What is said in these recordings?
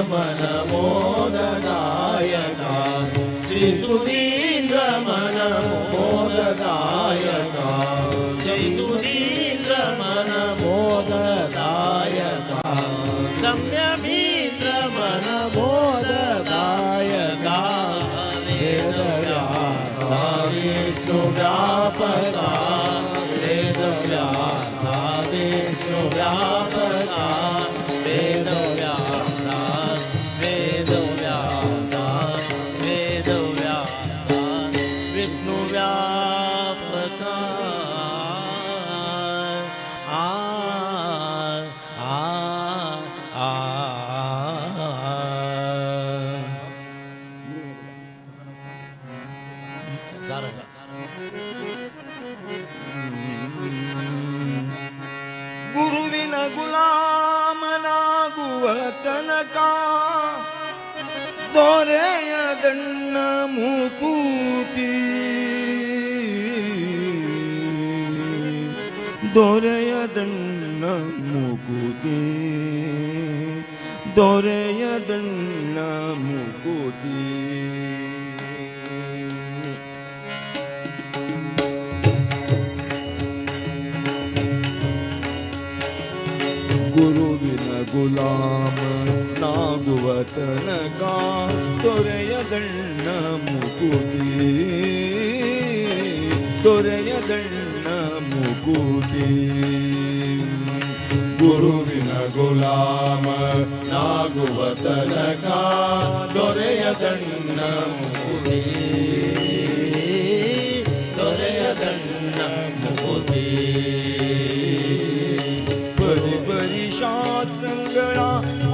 मन मोददायका श्री सुधीन्द्र मन मोददायका श्री सुधीन्द्र मन मोददायका संयमीन्द्र मन मोददायका वेदव्यासा विष्णुव्यापका वेदव्यासा विष्णुव्यापका वेदव्यासा वेदव्यासा वेदव्यासा विष्णुव्यापका ಗುರುವಿನ ಗುಲಾಮನಾಗುವ ತನಕ ದೊರೆಯದಣ್ಣ ಮುಕೂತಿ ದೊರೆಯದಣ್ಣ ಮುಕೂತಿ ದೊರೆಯದಣ್ಣ ಮುಕೂತಿ ಗುರುವಿನ ಗುಲಾಮ ನಾಗುವ ತನಕ ದೊರೆಯದಣ್ಣ ಮುಕುತಿ ದೊರೆಯದಣ್ಣ ಮುಕುತಿ ಗುರುವಿನ ಗುಲಾಮ ನಾಗುವ ತನಕ ದೊರೆಯದಣ್ಣ ಮುಕುತಿ ದೊರೆಯದಣ್ಣ ಮುಕುತಿ ಪರಿ ಪರಿ ಶಾಸ್ತ್ರಗಳ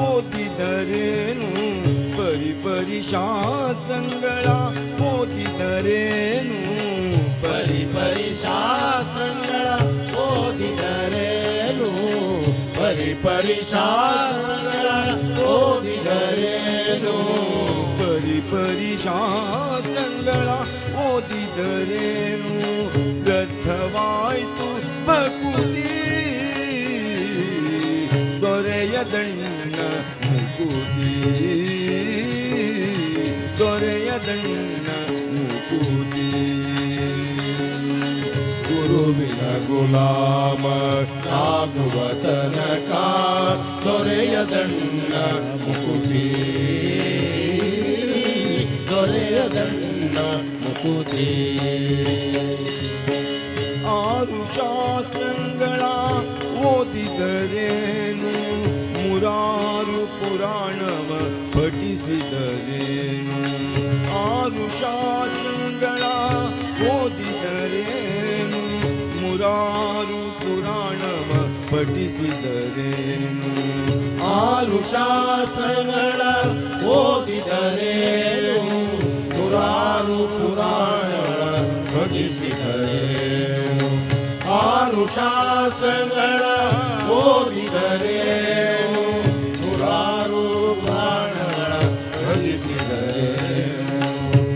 ಓದಿದರೇನು ಪರಿ ಪರಿ ಶಾಸ್ತ್ರಗಳ ಓದಿದರೇನು ಪರಿ ಪರಿ ಶಾಸ್ತ್ರಗಳ ಓದಿದರೇನು ಪರಿ ಪರಿ ಶಾಸ್ತ್ರಗಳ ಓದಿದರೇನು ಪರಿ ಪರಿ ಶಾಸ್ತ್ರಗಳ ಓದಿದರೇನು ವ್ಯರ್ಥವಾಯ್ತು ಭಕುತಿ ದೊರೆಯದಣ್ಣ ಮುಕುತಿ ದೊರೆಯದಣ್ಣ ಮುಕುತಿ ಗುರುವಿನ ಗುಲಾಮ ನಾಗುವ ತನಕ ದೊರೆಯದಣ್ಣ ಮುಕುತಿ ದೊರೆಯದಣ್ಣ ಮುಕುತಿ ಆರು ಶಾಸ್ತ್ರಗಳ ಓದಿದರೇನು ಮುರಾರು ಪುರಾಣವ ಪಠಿಸಿದರೇನು ಆರು ಶಾಸ್ತ್ರಗಳ ಓದಿದರೇನು ಮುರಾರು ಪುರಾಣವ ಪಠಿಸಿದರೇನು ಆರು ಶಾಸ್ತ್ರಗಳ ಓದಿದರೇನು ಮುರಾರು ಪುರಾಣಗಳ ಪಠಿಸಿದರೇನು ಆರು ಶಾಸ್ತ್ರಗಳ ಓದಿದರೇನು ಮುರಾರು ಪುರಾಣಗಳ ಪಠಿಸಿದರೇನು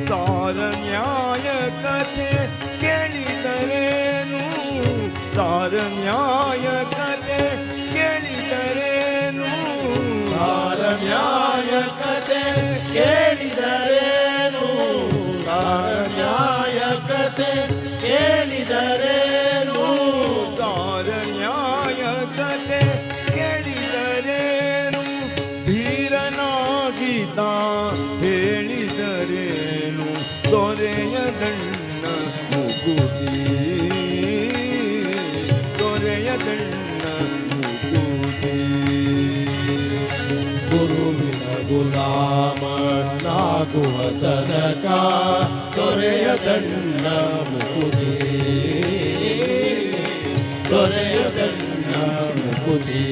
ಸಾರ ನ್ಯಾಯ ಕಥೆ ಕೇಳಿದರೇನು ಸಾರ ನ್ಯಾಯ ಕಥೆ ಕೇಳಿದರೇನು ಸಾರ ನ್ಯಾಯ ಕಥೆ ಕೇಳಿದರೇನು ಸಾರ ನ್ಯಾಯ ಕಥೆ ಕೇಳಿದರೇನು ಸಾರ ನ್ಯಾಯ ಕಥೆ ಕೇಳಿದರೇನು ಧೀರನಾಗಿದ್ದ ಹೇಳಿದರೇನು ದೊರೆಯದಣ್ಣ ಮುಕುತಿ ದೊರೆಯದಣ್ಣ ಮುಕುತಿ ಗುರುವಿನ ಗುಲಾಮ ನಾಗುವ ತನಕ ದೊರೆಯದಣ್ಣ ಮುಕುತಿ ದೊರೆಯದಣ್ಣ ಮುಕುತಿ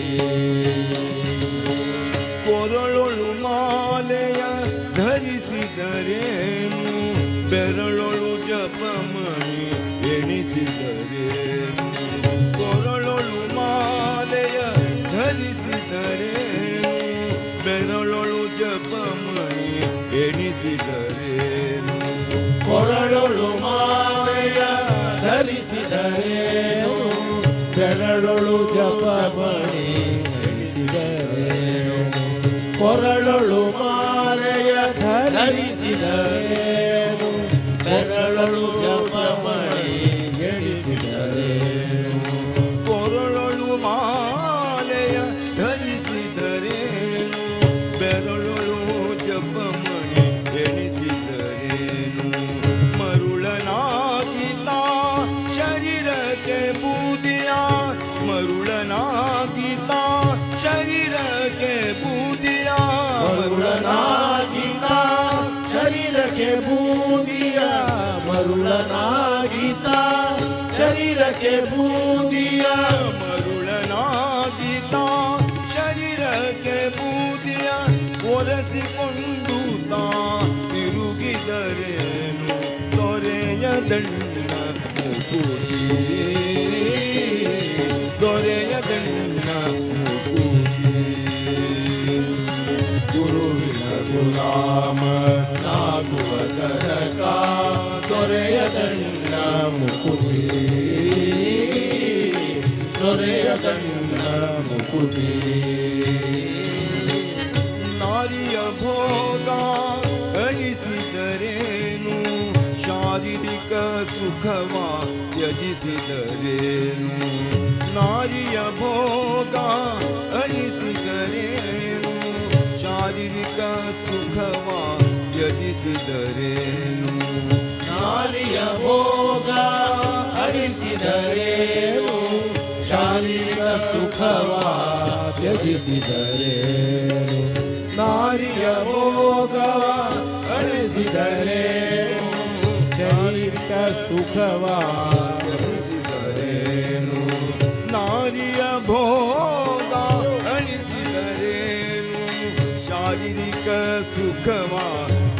ಕೊರಳೊಳು ಮಾಲೆಯ ಧರಿಸಿದರೇನು ಬೆರಳೊಳು ಜಪಮಣಿ ಎಣಿಸಿದರೇನು ಕೊರಳೊಳು ಮಾಲೆಯ ಧರಿಸಿದರೇನು ಬೆರಳೊಳು ಜಪಮಣಿ ಎಣಿಸಿದರೇನು ಕೊರಳೊಳು ಮಾಲೆಯ ಕೊರಳೊಳು ಮಾಲೆಯ ಧರಿಸಿದರೇನು ಬೆರಳೊಳು ಜಪಮಣಿ ಎಣಿಸಿದರೇನು ಕೊರಳೊಳು ಮಾಲೆಯ ಧರಿಸಿದರೇನು ಬೆರಳೊಳು ಜಪಮಣಿ ಎಣಿಸಿದರೇನು ಮರುಳನಾಗಿದ್ದ ಶರೀರಕ್ಕೆ ಬೂದಿಯ ಮರುಳನಾಗಿದ್ದ ಶರೀರಕ್ಕೆ ಬೂದಿಯ ಮರುಳನಾಗಿದ್ದ ಶರೀರಕ್ಕೆ ಬೂದಿಯ ಮರುಳನಾಗಿದ್ದ ಶರೀರಕ್ಕೆ ಬೂದಿಯ ಮರುಳನಾಗಿದ್ದ ಶರೀರಕ್ಕೆ ಬೂದಿಯ ಒರೆಸಿಕೊಂಡು ತಾ ತಿರುಗಿದರೇನು ದೊರೆಯ ದಂಡ ಮುಕುತಿ ದೊರೆಯ ದಂಡ ಮುಕುತಿ ಗುರುವಿನ ಗುಲಾಮನಾಗುವ ತನಕ ದೊರೆಯ ದಂಡ ಮುಕುತಿ ದೊರೆಯ ದಂಡ ಮುಕುತಿ ನಾರಿಯ ಭೋಗ ಅನಿಸಿದರೇನು ಶಾರೀರಿಕ ಸುಖವ ತ್ಯಜಿಸಿದರೇನು ನಾರಿಯ ಭೋಗ ಅನಿಸಿದರೇನು ಶಾರೀರಿಕ ಸುಖವ ತ್ಯಜಿಸಿದರೇನು ನಾರಿಯ ಭೋಗ ಅಳಿಸಿದರೇನು ಶಾರೀರಿಕ ಸುಖವ ತ್ಯಜಿಸಿದರೇನು ನಾರಿಯ ಭೋಗ ಅಳಿಸಿದರೇನು ಶಾರೀರಿಕ ಸುಖವ ತ್ಯಜಿಸಿದರೇನು ನಾರಿಯ ಭೋಗ ಅಳಿಸಿದರೇನು ಶಾರೀರಿಕ ಸುಖವ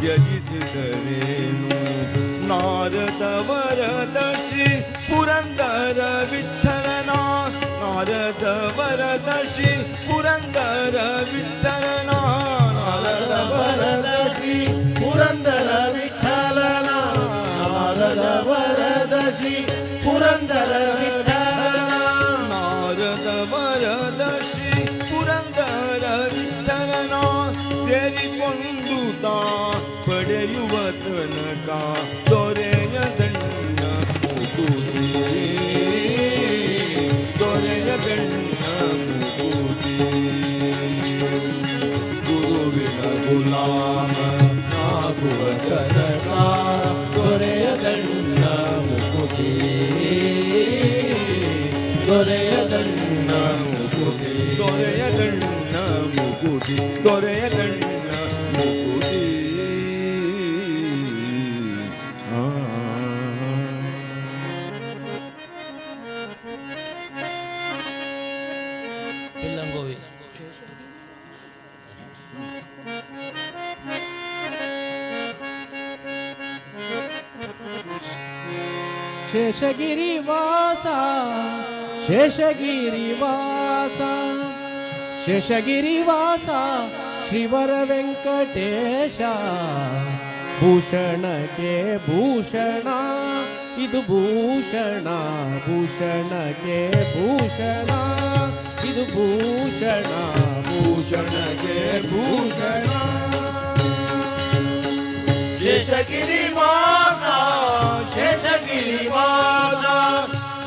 ತ್ಯಜಿಸಿದರೇನು ನಾರದ ವರದ ಶ್ರೀ ಪುರಂದರ ವಿಠಲನ ನಾರದ ವರದ ಶ್ರೀ ಪುರಂದರ ವಿಠಲನ ನಾರದ ವರದ ಶ್ರೀ ಪುರಂದರ ವಿಠಲನ ನಾರದ ವರದ ಶ್ರೀ ಪುರಂದರ ವಿಠಲನ ನಾರದ ವರದ ಶ್ರೀ ಪುರಂದರ ವಿಠಲನ ಸೇರಿಕೊಂಡು ತಾ ಪಡೆಯುವ ತನಕ ದೊರೆಯ ದಂಡ ಮುಕುತಿ ದೊರೆಯ ದಂಡ ಮುಕುತಿ ಗುರುವಿನ ಗುಲಾಮನಾಗುವ ತನಕ ದೊರೆಯ ದಂಡ ಮುಕುತಿ ದೊರೆಯ ದಂಡ ಮುಕುತಿ ದೊರೆಯ ದಂಡ ಮುಕುತಿ ದೊರೆಯ ದಂಡ ಮುಕುತಿ ಪಿಲ್ಲಂಗೋವಿ ಶೇಷಗಿರಿವಾಸ ಶೇಷಗಿರಿವಾಸ ಶೇಷಗಿರಿವಾಸ ಶ್ರೀವರ ವೆಂಕಟೇಶ ಭೂಷಣಕ್ಕೆ ಭೂಷಣ ಇದು ಭೂಷಣ ಭೂಷಣಕ್ಕೆ ಭೂಷಣ ಇದು ಭೂಷಣ ಭೂಷಣಕ್ಕೆ ಭೂಷಣ ಶೇಷಗಿರಿವಾಸ ಶೇಷಗಿರಿವಾಸ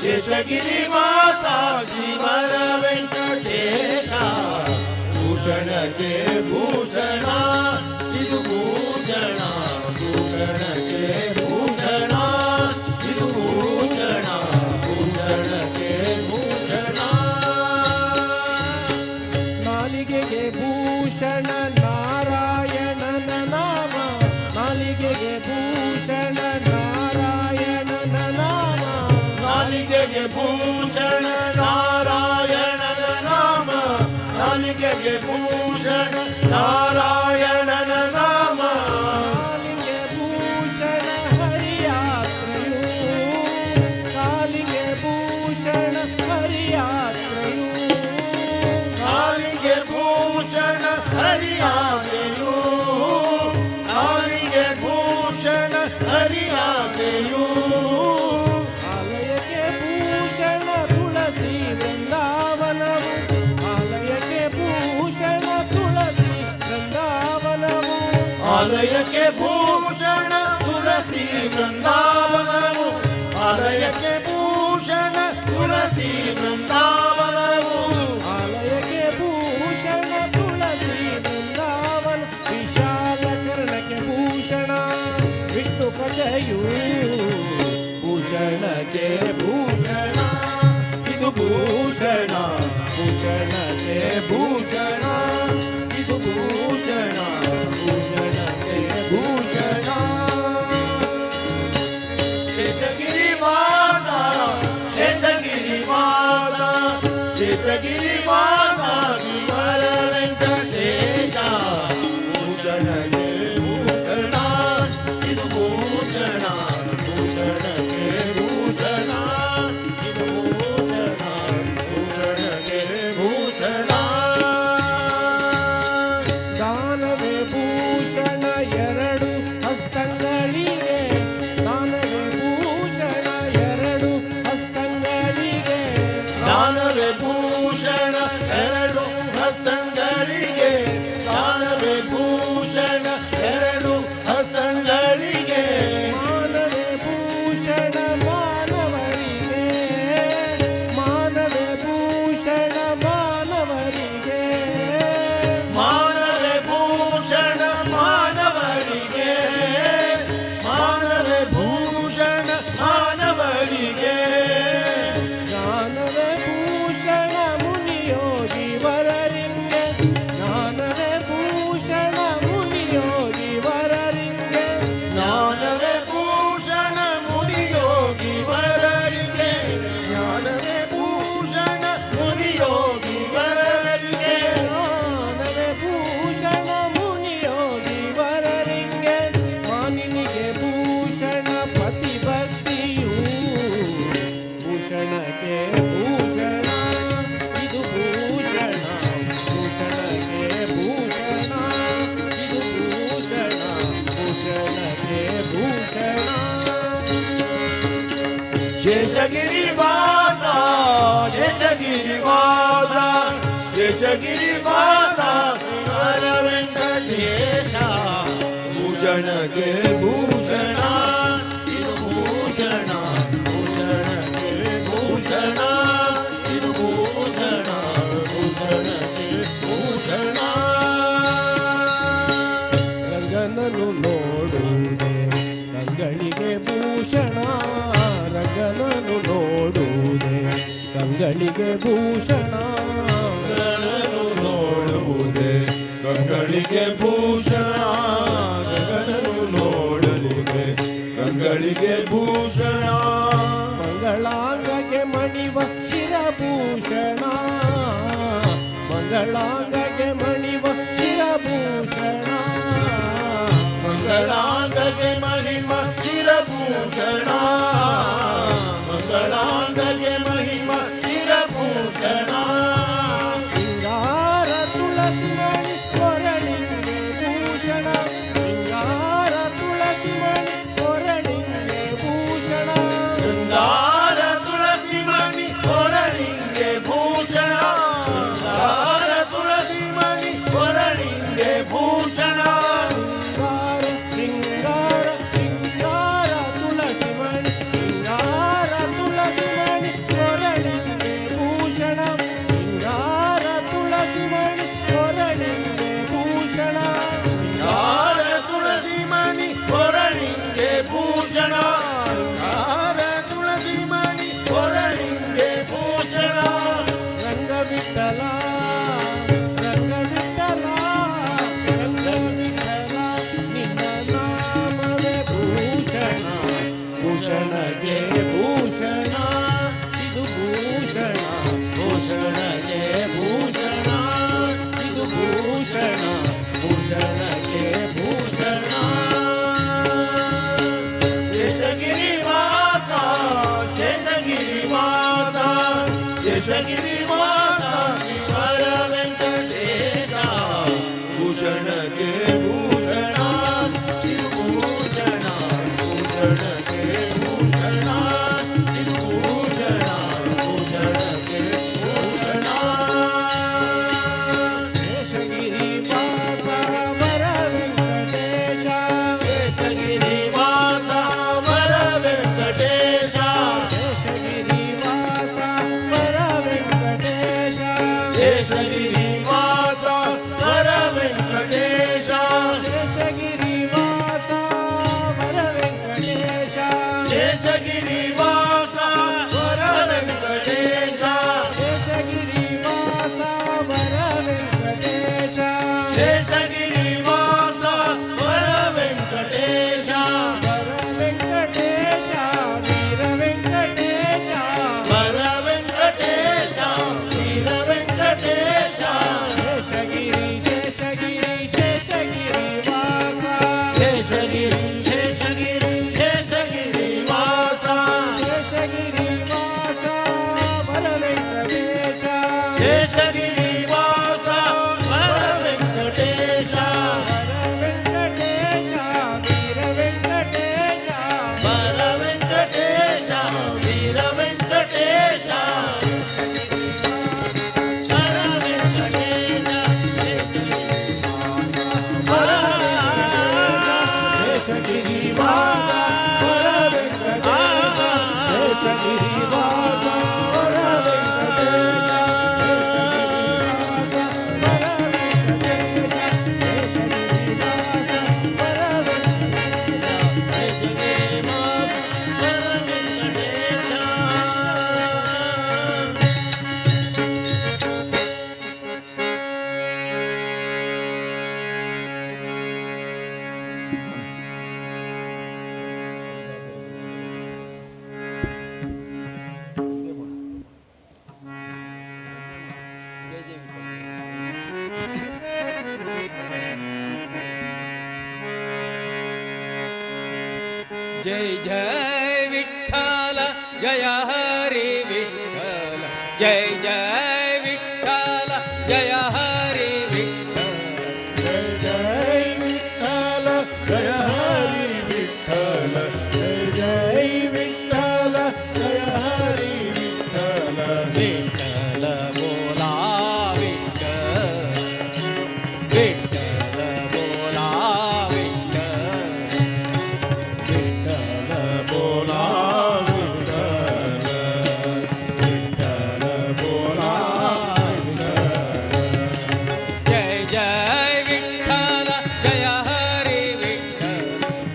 ಶೇಷಗಿರಿವಾಸ ಶ್ರೀವರ ವೆಂಕಟೇಶ ಭೂಷಣಕ್ಕೆ ಭೂಷಣ ಇದು ಭೂಷಣ ಭೂಷಣಕ್ಕೆ ಭೂಷಣ ಇದು ಭೂಷಣ ಭೂಷಣಕ್ಕೆ ಭೂಷಣ ನಾಲಿಗೆಗೆ ಭೂಷಣ ನಾರಾಯಣನ ನಾಮ ನಾಲಿಗೆಗೆ ಭೂಷಣ ನಾರಾಯಣನ ನಾಮ ನಾಲಿಗೆಗೆ ಭೂಷಣ ನಾರಾಯಣನ ನಾಮ ನಾಲಿಗೆಗೆ ಭೂಷಣ ನಾರಾಯಣನ ನಾಮ ಕಾಲಿಗೆ ಭೂಷಣ ಹರಿಯಾತ್ರೆಯು ಕಾಲಿಗೆ ಭೂಷಣ ಹರಿಯಾತ್ರೆಯು ಕಾಲಿಗೆ ಭೂಷಣ ಹರಿಯಾದೆಯು ಕಾಲಿಗೆ ಭೂಷಣ ಹರಿಯಾದೆಯು ಆಲಯಕ್ಕೆ ಭೂಷಣ ತುಳಸಿ ವೃಂದಾವನವು ಆಲಯಕ್ಕೆ ಭೂಷಣ ತುಳಸಿ ವೃಂದಾವನವು ಆಲಯಕ್ಕೆ ಭೂಷಣ ತುಳಸಿ ಬೃಂದಾವನವು ಆಲಯಕ್ಕೆ ಭೂಷಣ ತುಳಸಿ ಬೃಂದಾವನವು ಆಲಯಕ್ಕೆ ಭೂಷಣ ತುಳಸಿ ಬೃಂದಾವನ ವಿಶಾಲ ಕರ್ಣಕ್ಕೆ ಭೂಷಣ ವಿಷ್ಣು ಕಜಯು ಭೂಷಣಕ್ಕೆ ಭೂಷಣ ಇದು ಭೂಷಣ ಭೂಷಣಕ್ಕೆ ಭೂಷಣ ಇದು ಭೂಷಣ ಭೂಷಣಕ್ಕೆ ಭೂಷಣ ಶೇಷಗಿರಿವಾಸ ಶೇಷಗಿರಿವಾಸ ಶೇಷಗಿರಿವಾಸ ವಿಮಲ ವೆಂಕಟೇಶ ಭೂಷಣಗೆ ಭೂಷಣ ಇದು ಭೂಷಣ ಭೂಷಣಗೆ ಭೂಷಣ ಇದು ಭೂಷಣ ಭೂಷಣಗೆ ಭೂಷಣ ದಾನವೇ ಭೂಷಣ ಎರಡು ಹಸ್ತಂಗಳಿಗೆ ದಾನವೇ ಭೂಷಣ ಎರಡು ಹಸ್ತಂಗಳಿಗೆ ದಾನವೇ ಭೂಷಣ ಎರಡು ಹಸ್ತಂಗಳಿಗೆ ದಾನವೇ ಭೂಷಣ ಎರಡು ಹಸ್ತಂಗಳಿಗೆ ಮಾನವೇ ಭೂಷಣ ಮಾನವರಿಗೆ ಮಾನವೇ ಭೂಷಣ ಮಾನವರಿಗೆ ಮಾನವೇ ಭೂಷಣ ಮಾನವರಿಗೆ ಮಾನವೇ ಭೂಷಣ ಮಾನವರಿಗೆ ಜ್ಞಾನವೇ ಭೂಷಣ ಮುನಿಯೋಗಿ ವರರಿಂಗೆ ಜ್ಞಾನವೇ ಭೂಷಣ ಮುನಿಯೋಗಿ ವರರಿಂಗೆ ಜ್ಞಾನವೇ ಭೂಷಣ ಮುನಿಯೋಗಿ ವರರಿಗೆ ಜ್ಞಾನವೇ ಭೂಷಣ ಮುನಿಯೋಗಿ ವರರಿಗೆ ಜ್ಞಾನವೇ ಭೂಷಣ ಮುನಿಯೋಗಿ ವರರಿಂಗೆ ಮಾನಿನಿಗೆ ಭೂಷಣ ಪ್ರತಿಭಕ್ತಿಯು ಭೂಷಣಕ್ಕೆ ಭೂಷಣ ಇದು ಭೂಷಣ ಭೂಷಣಕ್ಕೆ ಭೂಷಣ ಇದು ಭೂಷಣ ಭೂಷಣಕ್ಕೆ ಭೂಷಣ ಶೇಷಗಿರಿವಾಸ ಶೇಷಗಿರಿವಾಸ ಶೇಷಗಿರಿವಾಸ ಶ್ರೀಹರ ವೆಂಕಟೇಶ ಭೂಷಣಕ್ಕೆ ಭೂಷಣ ಇದು ಭೂಷಣ ಭೂಷಣಕ್ಕೆ ಭೂಷಣ ಇದು ಭೂಷಣ ಭೂಷಣಕ್ಕೆ ಭೂಷಣ ರಂಗನನ್ನು ನೋಡುವುದೇ ಕಂಗಳಿಗೆ ಭೂಷಣ ರಂಗನನ್ನು ನೋಡುವುದೇ ಕಂಗಳಿಗೆ ಭೂಷಣ ಗಗನನು ನೋಡುವುದೇ ಕಂಗಳಿಗೆ ಭೂಷಣ ಗಗನನು ನೋಡಲಿಗೆ ಕಂಗಳಿಗೆ ಭೂಷಣ ಮಂಗಳಾಂಗಗೆ ಮಣಿವ ಶಿರಭೂಷಣ ಮಂಗಳಾಂಗಗೆ ಮಣಿವ ಶಿರಭೂಷಣ ಮಂಗಳಾಂಗಗೆ ಮಹಿಮ ಶಿರಭೂಷಣ ಮಂಗಳಾಂಗಗೆ ಮಹಿಮ ಶಿರಭೂಷಣ ಸಿಂಗಾರ ತುಳಸಿ ಮಣಿ ಕೊರಳಿಗೆ ಭೂಷಣ ಸಿಂಗಾರ ತುಳಸಿ ಮಣಿ ಕೊರಳಿಗೆ ಭೂಷಣ ಶೃಂಗಾರ ತುಳಸಿ ಮಣಿ ಕೊರಳಿಗೆ ಭೂಷಣ ಶೃಂಗಾರ ತುಳಸಿ ಮಣಿ ಕೊರಳಿಗೆ ಭೂಷಣ ಸಿಂಗಾರ ಸಿಂಗಾರ ತುಳಸಿ ಮಣಿ ಸಿಂಗಾರ ತುಳಸಿ ಮಣಿ ಕೊರಳಿಗೆ ಭೂಷಣ ಸಿಂಗಾರ ತುಳಸಿ ಮಣಿ ಕೊರಳಿಗೆ ಭೂಷಣ ಶೃಂಗಾರ ತುಳಸಿ ಮಣಿ ಕೊರಳಿಗೆ ಭೂಷಣ ಶೃಂಗಾರ ತುಳಸಿ ಮಣಿ ಕೊರಳಿಗೆ ಭೂಷಣ ರಂಗವಿಠಲ ರಂಗವಿಠಲ ರಂಗವಿಠಲ ನಿನ್ನ ನಾಮವೇ ಭೂಷಣ ಭೂಷಣಗೆ ಭೂಷಣ ಇದು ಭೂಷಣ ಭೂಷಣಗೆ ಭೂಷಣ ಇದು ಭೂಷಣ ಭೂಷಣಗೆ ಭೂಷಣ ಶೇಷಗಿರಿವಾಸ ಶೇಷಗಿರಿವಾಸ ಶೇಷಗಿರಿವಾಸ ಶ್ರೀಹರ ವೆಂಕಟೇಶ ಭೂಷಣಕ್ಕೆ ಭೂಷಣ ಇದು ಭೂಷಣ ಭೂಷಣಕ್ಕೆ ಭೂಷಣ ಇದು ಭೂಷಣ ಭೂಷಣಕ್ಕೆ ಭೂಷಣ ಶೇಷಗಿರಿ ವಾಸ ವರ ವೆಂಕಟೇಶ जय जय विठ्ठल जय हरी विठ्ठल जय जय विठ्ठल जय हरी विठ्ठल जय जय विठ्ठल जय हरी विठ्ठल जय जय विठ्ठल जय हरी विठ्ठल विठ्ठल बोला विठ्ठल विठ्ठल बोला विठ्ठल विठ्ठल बोला विठ्ठल विठ्ठल बोला विठ्ठल जय जय विठ्ठल जय हरी विठ्ठल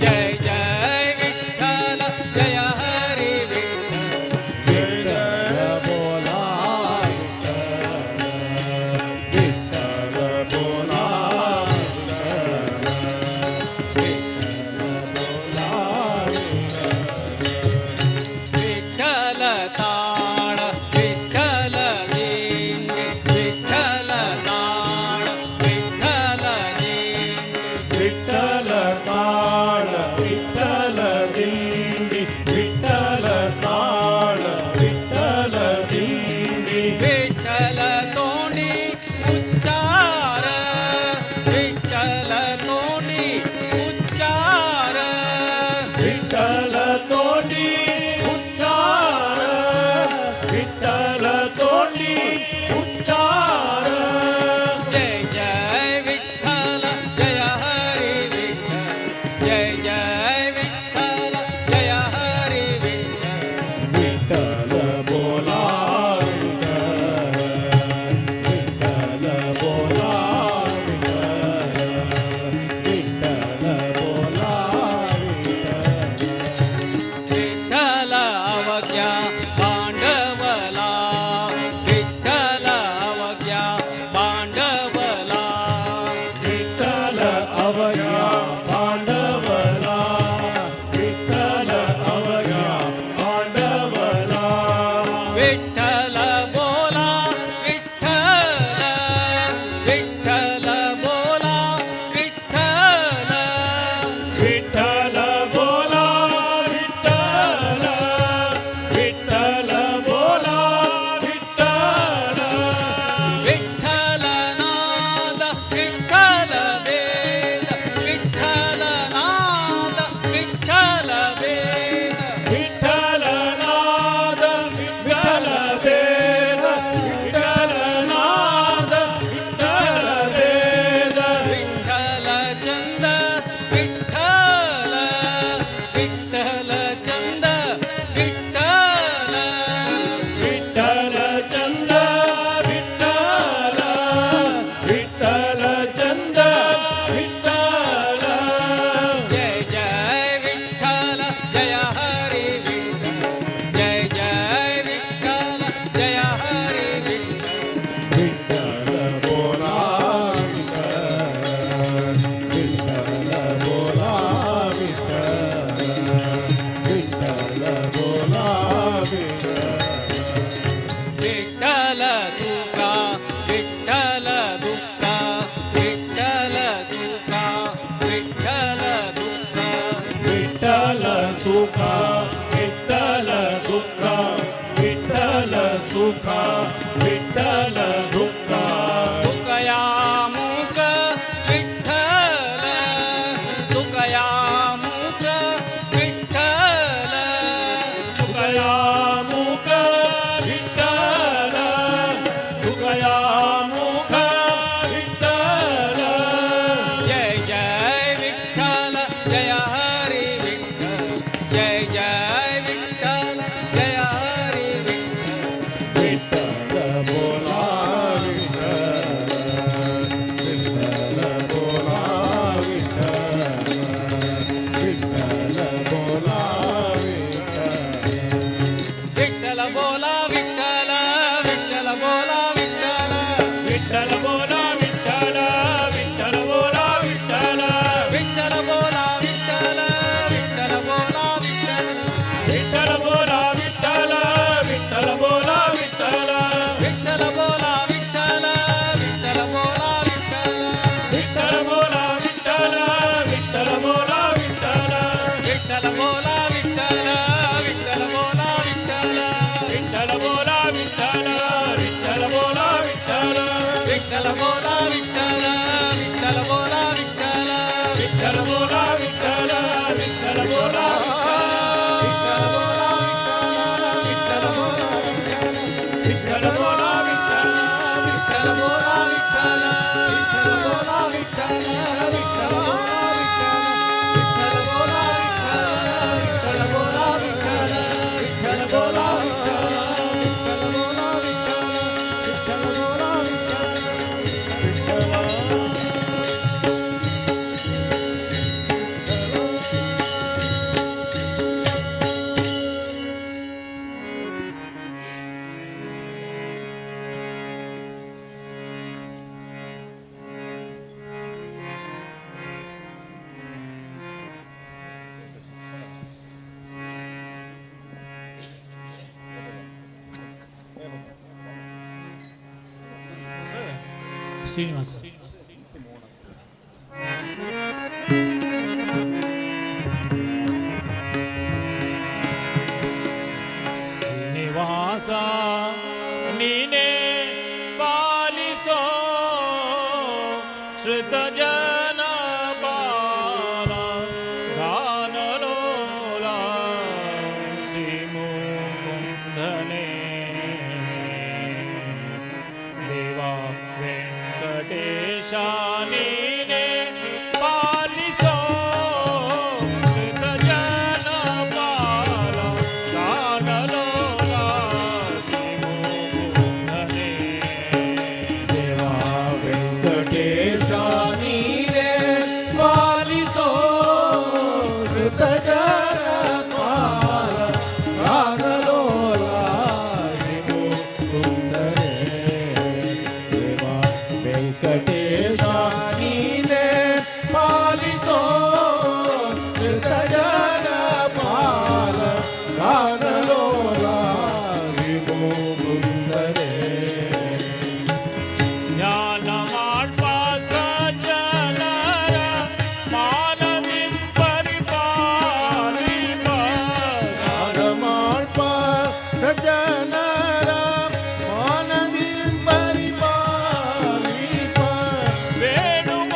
जय जय विठ्ठल जय हरी विठ्ठल जय जय बोला विठ्ठल बोला विठ्ठल ताण विठ्ठल दिंडी विठ्ठल ताण विठ्ठल दिंडी विठ्ठल ताळ विठ्ठल दिंडी विठ्ठल ताळ विठ्ठल दिंडी विठ्ठल तोंडी उच्चार विठ्ठल तोंडी उच्चार विठ्ठल तोंडी उच्चार विठ्ठल तोंडी उच्चार जय जय विठ्ठल जय हरी विठ्ठल जय जय विठ्ठल जय हरी विठ्ठल विठ्ठल बोला विठ्ठल बोला विठ्ठल बोला विठ्ठल अवघ्या पांडवला विठ्ठल अवघ्या पांडवला विठ्ठल अवघ्या पांडवला विठ्ठल अवघ्या पांडवला विठ्ठल बोला विठ्ठल विठ्ठल बोला विठ्ठल विठ्ठल बोला विठ्ठल विठ्ठल बोला विठ्ठल विठ्ठल नाद विठ्ठल वेद विठ्ठल नाद विठ्ठल वेद विठ्ठल नाद विठ्ठल वेद विठ्ठल नाद विठ्ठल वेद विठ्ठल चंद विठ्ठल विठ्ठल चंद विठ्ठल विठ्ठल चंद विठ्ठल विठ्ठल चंद विठ्ठल जय जय विठ्ठल जय हरी विठ्ठल जय जय विठ्ठल जय हरी विठ्ठल विठ्ठल बोला विठ्ठल बोला विठ्ठल विठ्ठल बोला विठ्ठल तुका विठ्ठल दुःखा विठ्ठल तुका विठ्ठल दुःखा विठ्ठल सुखा विठ्ठल दुःख विठ्ठल सुखा विठ्ठल दुःख तुकया मुक विठ्ठल तुकया मुक विठ्ठल तुकया मुख विठ्ठल तुकया मुख विठ्ठल जय जय विठ्ठल जय हरी विठ्ठल जय जय ಶ್ರೀನಿವಾಸ ಶ್ರೀನಿವಾಸ ನೀನೇ ಪಾಲಿಸೋ ಶ್ರುತ ಜನ ಬಾಲ ಗಾನಲೋಲ ಶ್ರೀ ಮುಕುಂದನೇ ದೇವ ವೆಂಕಟೇಶ ನೀನೇ ಪಾಲಿಸೋ ಶ್ರುತ ಜನ ಬಾಲ ಗಾನಲೋಲ ಶ್ರೀ ಮುಕುಂದನೇ ದೇವ ವೆಂಕಟೇಶ ನೀನೇ ಪಾಲಿಸೋ ಶ್ರುತ ಜನ ಬಾಲ ಗಾನಲೋಲ ಶ್ರೀ ಮುಕುಂದನೇ ದೇವ ವೆಂಕಟೇಶ ನೀನೇ ಪಾಲಿಸೋ ಶ್ರುತ ಜನ ಬಾಲ ಗಾನಲೋಲ ಶ್ರೀ ಮುಕುಂದನೇ ಜ್ಞಾನ ಮಾಡ್ಪ ಸಜ್ಜನರ ಮಾನದಿ ಪರಿಪಾಲಿಪ ಜ್ಞಾನ ಮಾಡ್ಪ ಸಜ್ಜನರ ಮಾನದಿ ಪರಿಪಾಲಿಪ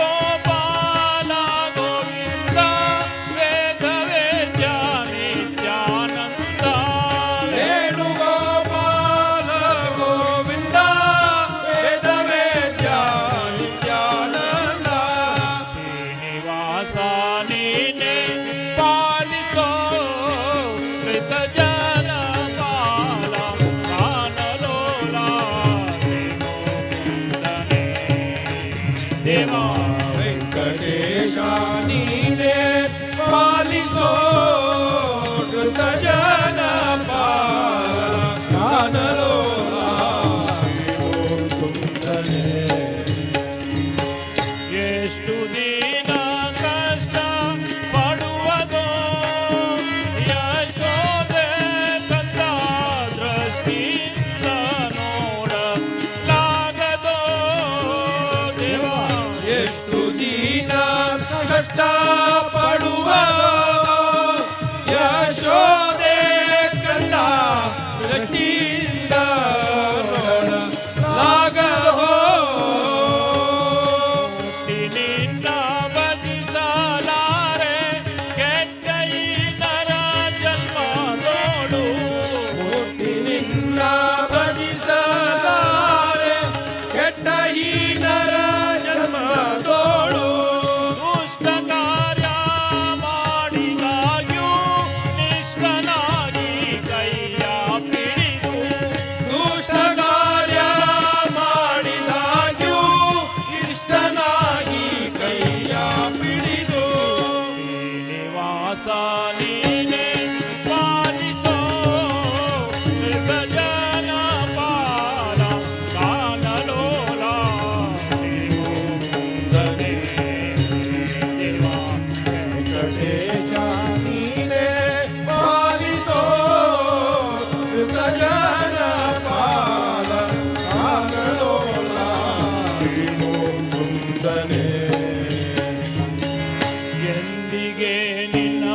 ವೇಣುಗೋಪಾಲ ಗೋವಿಂದ ವೇದ ವೇದ್ಯ ನಿತ್ಯಾನಂದ ವೇಣುಗೋಪಾಲ ಗೋವಿಂದ ವೇದ ವೇದ್ಯ ನಿತ್ಯಾನಂದ ಶ್ರೀನಿವಾಸ ನೀನೇ ಪಾಲಿಸೋ ಶ್ರಿತ ಜನ ಬಾಲ ಗಾನಲೋಲ ಶ್ರೀ ಮುಕುಂದನೇ ದೇವ ವೆಂಕಟೇಶ ನೀನೇ ಪಾಲಿಸೋ ಶ್ರುತ ಜನ ಬಾಲ ಗಾನಲೋಲ ಮುಕುಂದನೇ ಎಷ್ಟು ದಿನ ಕಷ್ಟ ಪಡುವುದೋ ಯಶೋದೆ ಕಂದ ದೃಷ್ಟಿಯಿಂದ ನೋಡಲಾಗದೋ ದೇವ ಎಷ್ಟು ದಿನ ಕಷ್ಟ ಪಡುವ ಯಶೋದೆ ಕಂದ ದೃಷ್ಟಿಯಿಂದ ನೋಡಲಾಗದೋ ನಿನ್ನ ಬದಿಸಲಾರೆ ಕೆಟ್ಟ ಈ ನರ ಜನ್ಮದೋಳು ಹುಟ್ಟಿ ನಿನ್ನ ಭಜಿಸಲಾರೆ ಕೆಟ್ಟ ಈ ನರ ಜನ್ಮದೋಳು ದುಷ್ಟ ಕಾರ್ಯ ಮಾಡಿದಾಗ್ಯೂ ನಿಷ್ಠನಾಗಿ ಕೈಯ ಪಿಡಿದು ದುಷ್ಟ ಕಾರ್ಯ ಮಾಡಿದಾಗ್ಯೂ ಇಷ್ಟನಾಗಿ ಕೈಯ ಪಿಡಿದು ಶ್ರೀನಿವಾಸ ನೀನೇ ಪಾಲಿಸೋ ಶ್ರಿತ ಜನ ಬಾಲ ಗಾನಲೋಲ ಶ್ರೀ ಮುಕುಂದನೇ ದೇವ ವೆಂಕಟೇಶ ನೀನೇ ಪಾಲಿಸೋ ಶ್ರುತ ಜನ ಬಾಲ ಗಾನಲೋಲ ಶ್ರೀ ಮುಕುಂದನೇ ಎಂದಿಗೆ ನಿನ್ನ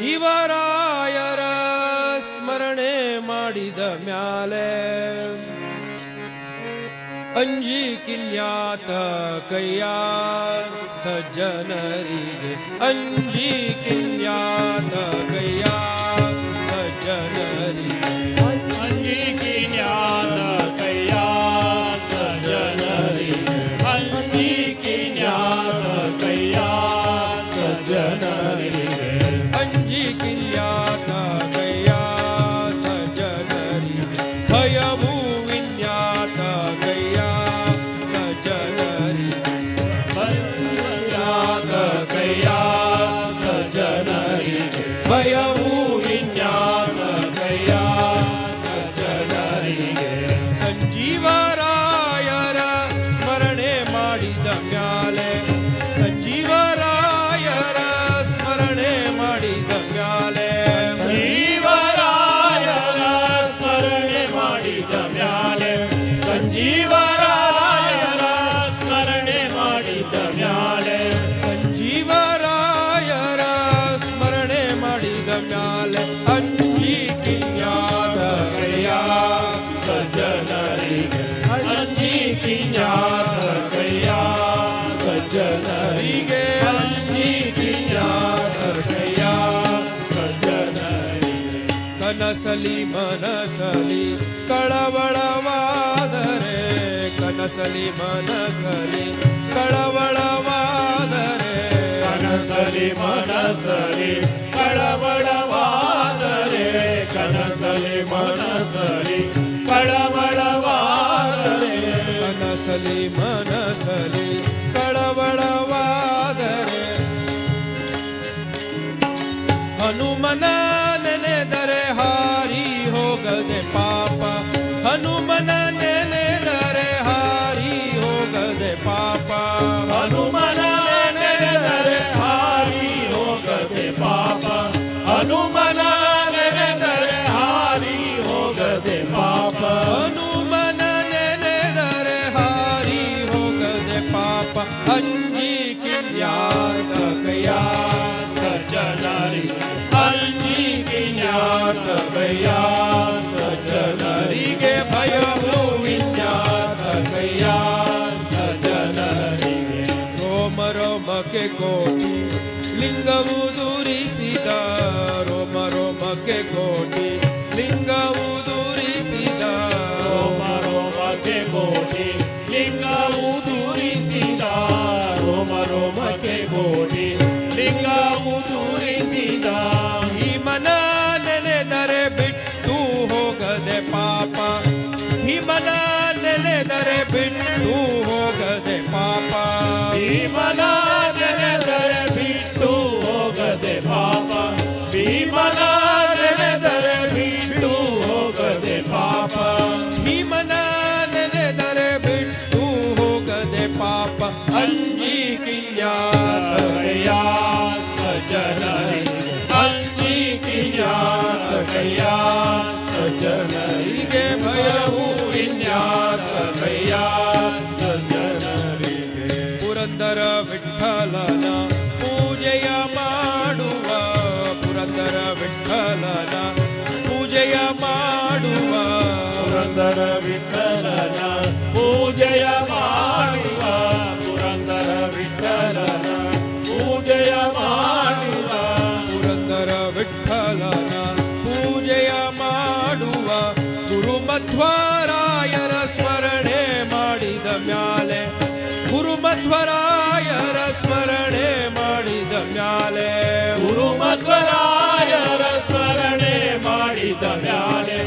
ಸಂಜೀವರಾಯರ ಸ್ಮರಣೆ ಮಾಡಿದ ಮ್ಯಾಲೆ ಅಂಜಿಕಿನ್ಯಾತ ಕೈಯ ಸಜ್ಜನರಿಗೆ ಅಂಜಿಕಿನ್ಯಾತ ಕೈಯ ಸಜ್ಜನರಿಗೆ ಅಂಜಿಕಿನ್ಯಾತ ಕೈಯ ಸಜ್ಜನರಿಗೆ ಅಂಜಿಕಿನ್ಯಾತ ಕೈಯ ಸಜ್ಜನರಿಗೆ ಅಂಜಿಕಿನ್ಯಾತ ಕೈಯ ಸಜ್ಜನರಿಗೆ ಭಯವು ವಿನ್ಯಾತ ಕೈಯ ಸಜ್ಜನರಿಗೆ ಭಯವಿನ್ಯಾತ ಕೈಯ ಸಜ್ಜನರಿಗೆ ಭಯವು ವಿನ್ಯಾತ ಕೈಯ ಸಜ್ಜನರಿಗೆ ಸಂಜೀವರಾಯರ ಸ್ಮರಣೆ ಮಾಡಿದ ಮ್ಯಾಲೆ ಸಂಜೀವರಾಯರ ಸ್ಮರಣೆ ಮಾಡಿದ ಮ್ಯಾಲೆ ಸಂಜೀವರಾಯರ ಸ್ಮರಣೆ ಮಾಡಿದ ಮ್ಯಾಲೆ ಸಂಜೀವರಾಯರ ಸ್ಮರಣೆ ಮಾಡಿದ ಮ್ಯಾಲೆ ಸಂಜೀವರಾಯರ ಸ್ಮರಣೆ ಮಾಡಿದ ಮ್ಯಾಲೆ ಅಂಜಿಕಿನ್ಯಾತ ಕೈಯ ಸಜ್ಜನರಿಗೆ ಅಂಜಿಕಿನ್ಯಾತ ಕೈಯ ಸಜ್ಜನರಿಗೆ ಅಂಜಿಕಿನ್ಯಾತ ಕೈಯ ಸಜ್ಜನರಿಗೆ ಕನಸಲಿ ಮನಸಲಿ ಕಳವಳವಾದರೆ ಕನಸಲಿ ಮನಸಲಿ ಕಳವಳವಾದರೆ ಕನಸಲಿ ಮನಸಲಿ ಕಳವಳವಾದರೆ ಕನಸಲಿ ಮನಸಲಿ ಕಳವಳವಾದರೆ ಕನಸಲಿ ಮನಸಲಿ ಕಳವಳವಾದರೆ ಹನುಮನ ನೆನೆದರೆ ಹಾರಿ ಹೋಗದೆ ಪಾಪ ಹನುಮನ ನೆನೆದರೆ ಹಾರಿ ಹೋಗದೆ ಪಾಪ ಹನುಮನ ನೆನೆದರೆ ಹಾರಿ ಹೋಗದೆ ಪಾಪ ಹನುಮನ ನೆನೆದರೆ ಹಾರಿ ಹೋಗದೆ ಪಾಪ ಹನುಮನ ನೆನೆದರೆ ಹಾರಿ ಹೋಗದೆ ಪಾಪ ಅಂಜಿಕಿನ್ಯಾತ ಕೈಯ ಸಜ್ಜನರಿಗೆ ಅಂಜಿಕಿನ್ಯಾತ ಕೈಯ ಸಜ್ಜನರಿಗೆ ಭಯವು ವಿನ್ಯಾತ ಕೈಯ ಸಜ್ಜನರಿಗೆ ರೋಮ ರೋಮಕ್ಕೆ ಕೋಟಿ ಲಿಂಗವು ದೂರಿಸಿದ ರೋಮ ರೋಮಕ್ಕೆ ಕೋಟಿ ಲಿಂಗವು ದೂರಿಸಿದ ರೋಮ ರೋಮಕ್ಕೆ ಕೋಟಿ ಲಿಂಗವು ದೂರಿಸಿದ ರೋಮ ರೋಮಕ್ಕೆ ಕೋಟಿ ಲಿಂಗವು ದೂರಿಸಿದ ಭೀಮನ ನೆನೆದರೆ ಬಿಟ್ಟು ಹೋಗದೆ ಪಾಪ ಭೀಮನ ನೆನೆದರೆ ಬಿಟ್ಟು ಹೋಗದೆ ಪಾಪ ಭೀಮನ ನೆನೆದರೆ ಬಿಟ್ಟು ಹೋಗದೆ ಪಾಪ ಭೀಮನ ನೆನೆದರೆ ಬಿಟ್ಟು ಹೋಗದೆ ಪಾಪ ಭೀಮನ ನೆನೆದರೆ ಬಿಟ್ಟು ಹೋಗದೆ ಪಾಪ ಅಂಜಿಕಿನ್ಯಾತ ಕೈಯ ಸಜ್ಜನರಿಗೆ ಅಂಜಿಕಿನ್ಯಾತ ಕೈಯ ಸಜ್ಜನರಿಗೆ ಭಯವು ವಿನ್ಯಾತ ಕೈಯ ಸಜ್ಜನರಿಗೆ ಪುರಂದರ ವಿಠಲನ ಪೂಜೆಯ ಮಾಡುವ ಪುರಂದರ ವಿಠಲನ ಪೂಜೆಯ ಮಾಡುವ ಪುರಂದರ ವಿಠಲನ ಪೂಜೆಯ ಮಾಡುವ ಪುರಂದರ ವಿಠಲನ ಪೂಜೆಯ ಮಾಡುವ ಪುರಂದರ ವಿಠಲನ ಪೂಜೆಯ ಮಾಡುವ ಗುರುಮಧ್ವರಾಯರ ಸ್ಮರಣೆ ಮಾಡಿದ ಮ್ಯಾಲೆ ಗುರುಮಧ್ವರಾಯರ ಸ್ಮರಣೆ ಮಾಡಿದ ಮ್ಯಾಲೆ ಗುರುಮಧ್ವರಾಯರ ಸ್ಮರಣೆ ಮಾಡಿದ ಮ್ಯಾಲೆ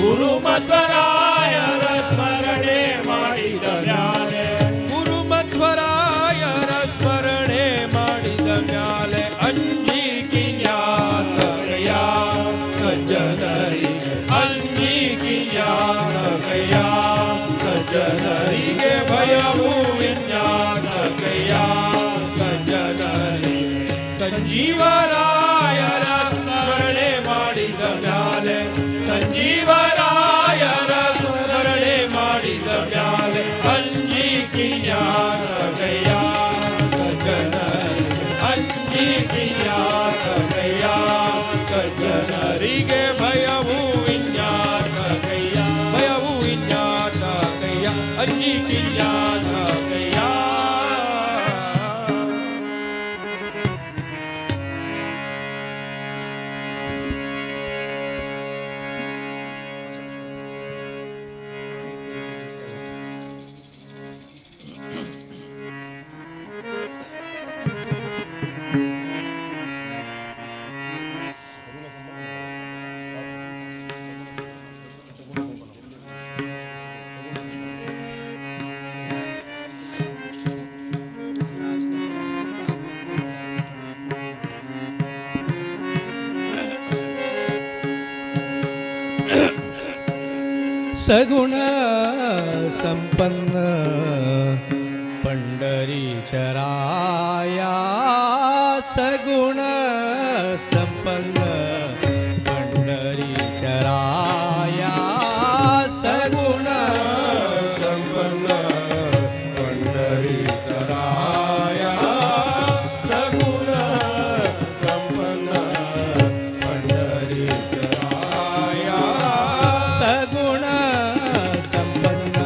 ಗುರುಮಧ್ವರಾಯರ ಸ್ಮರಣೆ ಮಾಡಿದ ಮ್ಯಾಲೆ ಗುರುಮಧ್ವರಾಯರ ಸ್ಮರಣೆ ಮಾಡಿದ ಮ್ಯಾಲೆ ಅಂಜಿಕಿನ್ಯಾತ ಕೈಯ ಸಜ್ಜನರಿಗೆ ಅಂಜಿಕಿನ್ಯಾತ ಕೈಯ ಸಜ್ಜನರಿಗೆ ಭಯವು ವಿನ್ಯಾತ ಕೈಯ ಸಜ್ಜನರಿಗೆ ಸಂಜೀವರಾಯರ ಸ್ಮರಣೆ ಮಾಡಿದ ಮ್ಯಾಲೆ ಸಂಜೀವರಾಯರ ಸ್ಮರಣೆ ಮಾಡಿದ ಮ್ಯಾಲೆ ಅಂಜಿಕಿನ್ಯಾತ ಕೈಯ ಸಜ್ಜನರಿಗೆ अंजी किया गया सगुण संपन्न पंढरीचराया सगुण संपन्न पंढरीचराया सगुण संपन्न पंढरीचराया सगुण संपन्न पंढरीचराया सगुण संपन्न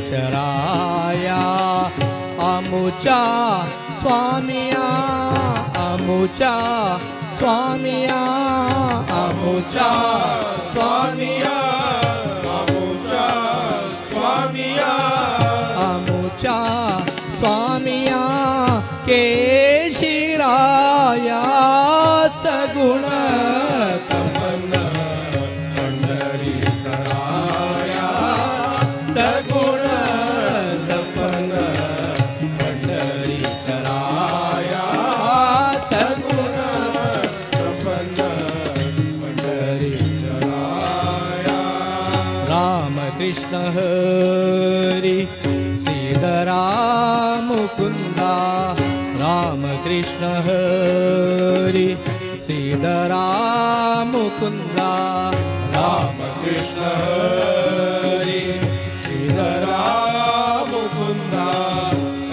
पंढरीचराया अमुचा स्वामिया अमुचा स्वामिया अमुचा स्वामिया अमुचा स्वामिया अमुचा स्वामिया केशिराया सगुण संपन्न पंढरीचराया सगुण संपन्न पंढरीचराया सगुण संपन्न पंढरीचराया रामकृष्ण हरी सीताराम मुकुंदा रामकृष्ण हरी सीताराम मुकुंदा रामकृष्ण हरी सीताराम मुकुंदा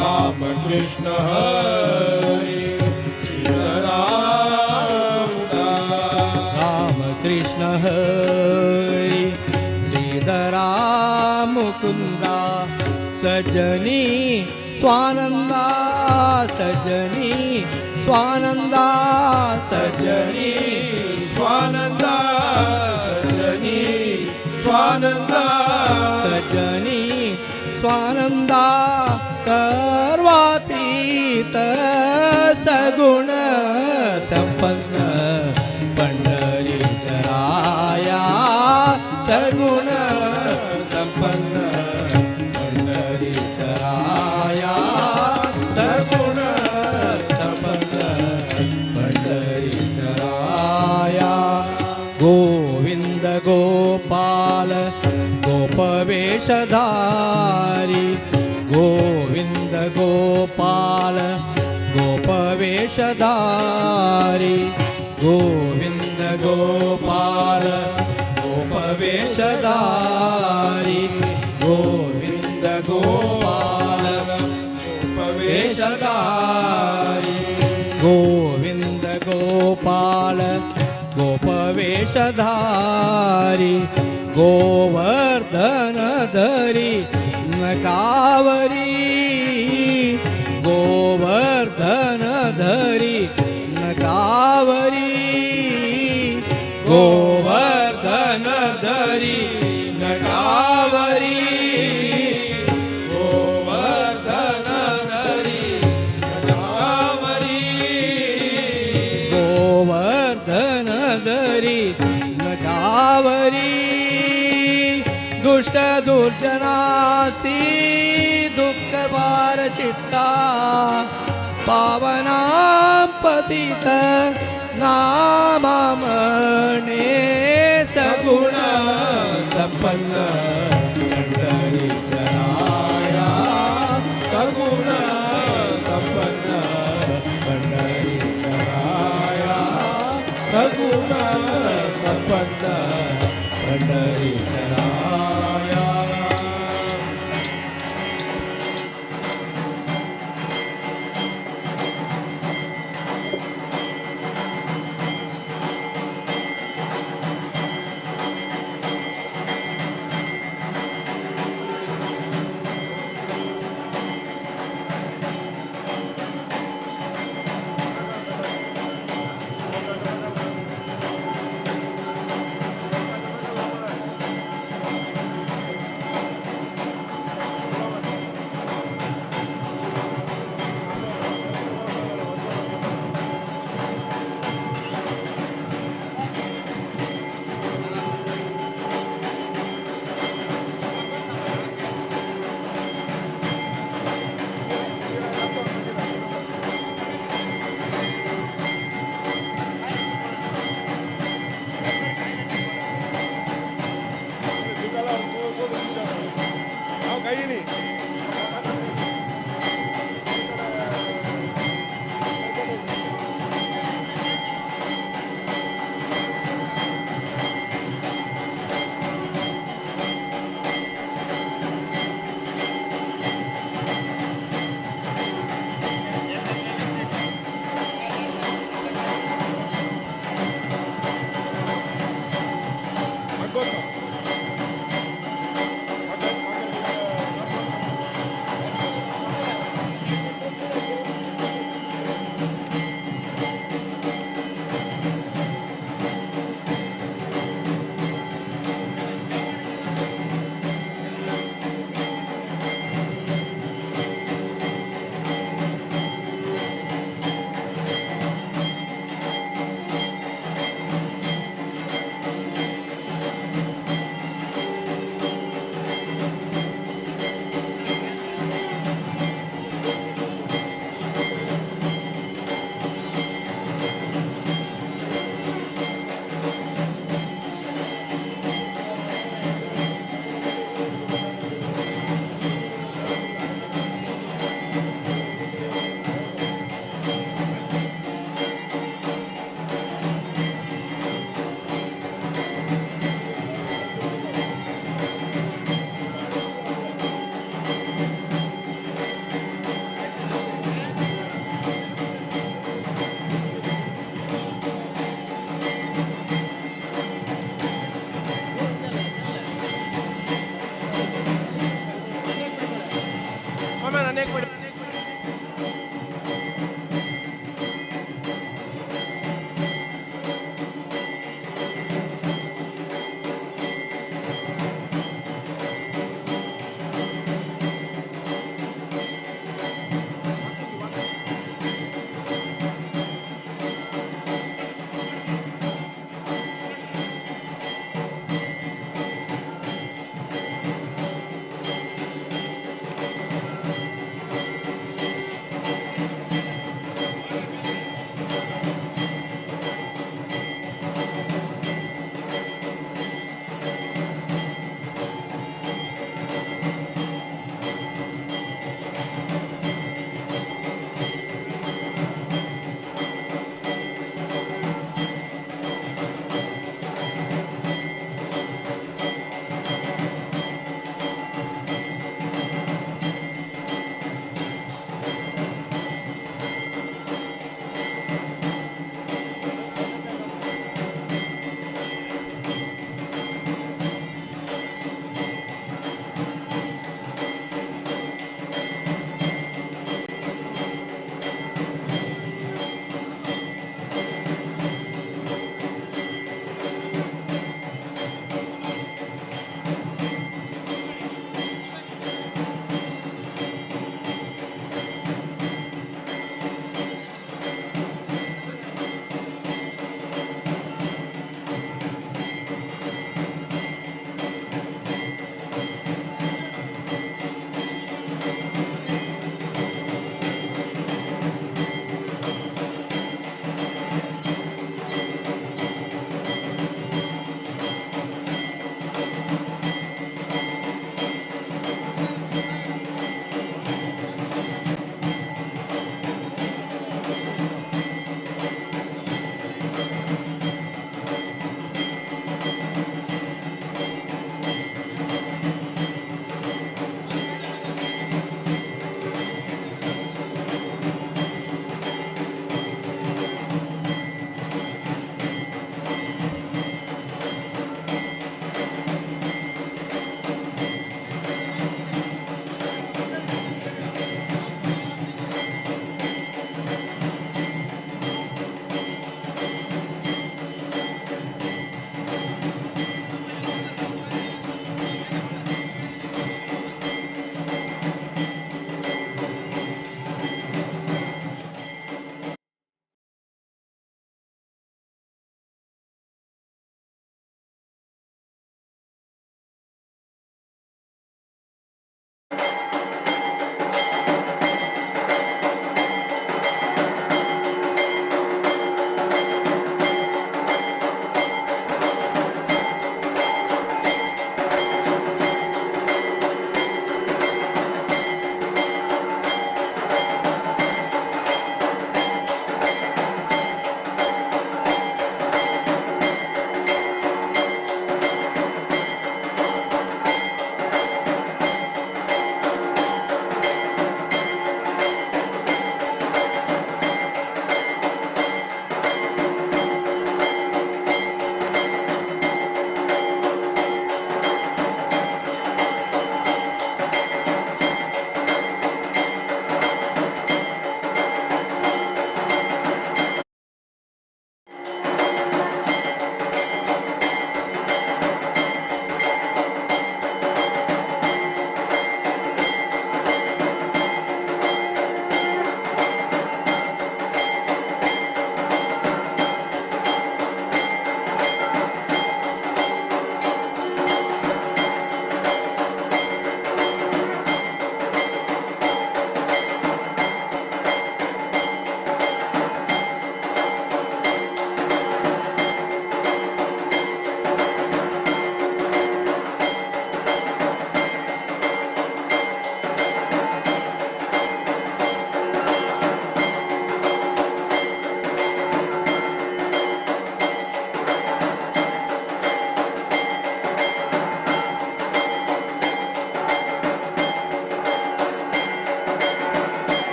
रामकृष्ण हरी सीताराम रामकृष्ण हरी सीताराम मुकुंदा सजनी स्वानंदा सजनी स्वानंदा सजनी स्वानंदा सजनी स्वानंदा सजनी स्वानंदा सर्वातीत सगुण संपन्न पंढरीचराया सगुण संपन्न पंढरीचराया सगुण संपन्न पंढरीचराया गोविंद गोपाल गोपवेशधारी गोविंद गोपाल गोपवेशधारी गोविंद गोपाल गोपवेशधारी गोविंद गोपाल गोपवेशधारी गोविंद गोपाल गोपवेशधारी गोवर्धन धरी नकावरी गोवर्धन धरी नकावरी गोवर्धन धरी नकावरी गोवर्धन धरी नकावरी गोवर्धन धरी नकावरी दुष्ट दुर्जनासी दुःख भार चित्ता पावना पतित नाममणे सगुण संपन्न पंढरीचराया सगुण संपन्न पंढरीचराया सगुण संपन्न पंढरीचराया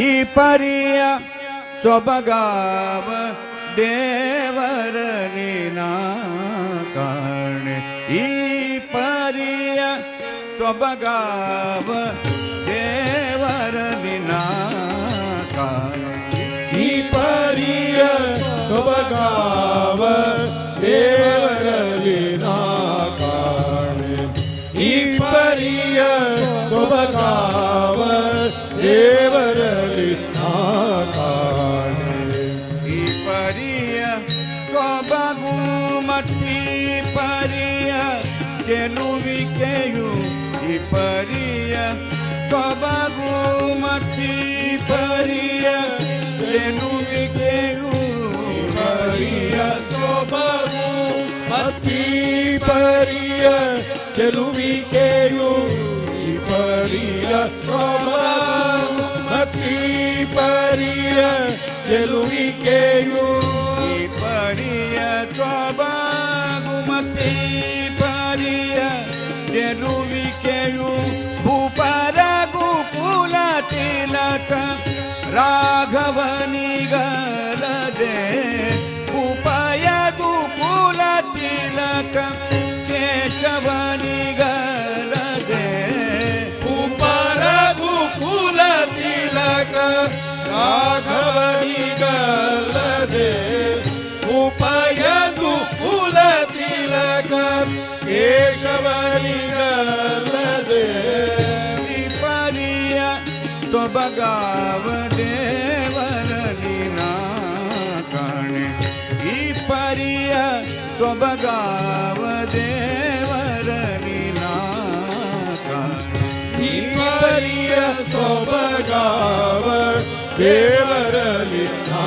ಈ ಪರಿಯ ಸೊಬಗಾವ ದೇವರ ನೀನಾ ಕಾಣೆ ಈ ಪರಿಯ ಸೊಬಗಾವ ದೇವರ ನೀನಾ ಕಾಣೆ ಈ ಪರಿಯ ಸೊಬಗಾವ ದೇವರಲ್ಲಿ ನಾ ಕಾಣೆ ಈ ಪರಿಯ ಸೊಬಗಾವ ದೇವರಲ್ಲಿ ನಾ ಕಾಣೆ ಈ ಪರಿಯ ಸೊಬಗು ಮತ್ತಿ ಪರಿಯ ಚೆಲುವಿಕೆಯು ಈ ಪರಿಯ ಸೊಬಗು ಮತ್ತಿ ಪರಿಯ ಚೆಲುವಿಕೆಯು ಪರಿಯ ಸೊಬಗು ಮತ್ತಿ ಪರಿಯ ಚೆಲುವಿಕೆಯು ಈ ಪರಿಯ ಸೊಬಗು ಮತ್ತಿ ಪರಿಯ ಚೆಲುವಿಕೆಯು ಈ ಪರಿಯ ಸೊಬಗು ಮತ್ತಿ ಪರಿಯ ಚೆಲುವಿಕೆಯು ಭೂಪರಗು ಕುಲ ತಿಲಕ ರಾಘವನಿಗಲದೆ ಉಪಯದು ಕುಲ ತಿಲಕ ಕೇಶವನಿಗಲದೆ ಉಪರಗು ಕುಲ ತಿಲಕ ರಾಘವನಿಗಲ್ಲದೆ ಉಪಯದು ಕುಲ ತಿಲಕ ಕೇಶವನಿಗಲ್ಲದೆ ಈ ಪರಿಯ ಸೊಬಗಾವ ದೇವರಲ್ಲಿ ನಾ ಕಾಣೆ ಈ ಪರಿಯ ಸೊಬಗಾವ ದೇವರಲ್ಲಿ ನಾ ಕಾಣೆ ಈ ಪರಿಯ ಸೊಬಗಾವ ದೇವರಲ್ಲಿ ನಾ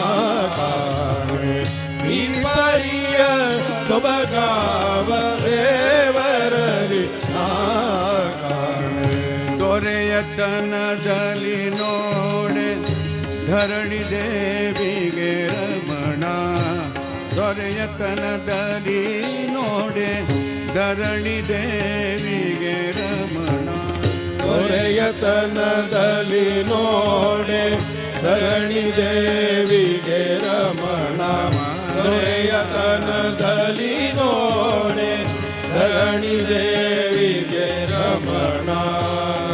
ಕಾಣೆ ಈ ಪರಿಯ ಸೊಬಗಾವ ದೇವರಲ್ಲಿ ನಾ ಕಾಣೆ ದೊರೆಯತನದಲ್ಲಿ ನೋಡೆ ಧರಣಿ ದೇವಿಗೆ ರಮಣ ದೊರೆಯತನದಲ್ಲಿ ನೋಡೆ ಧರಣಿ ದೇವಿಗೆ ರಮಣ ದೊರೆಯತನದಲ್ಲಿ ನೋಡೆ ಧರಣಿ ದೇವಿಗೆ ರಮಣ ದೊರೆಯತನದಲ್ಲಿ ನೋಡೆ ಧರಣಿ ದೇವಿಗೆ ರಮಣ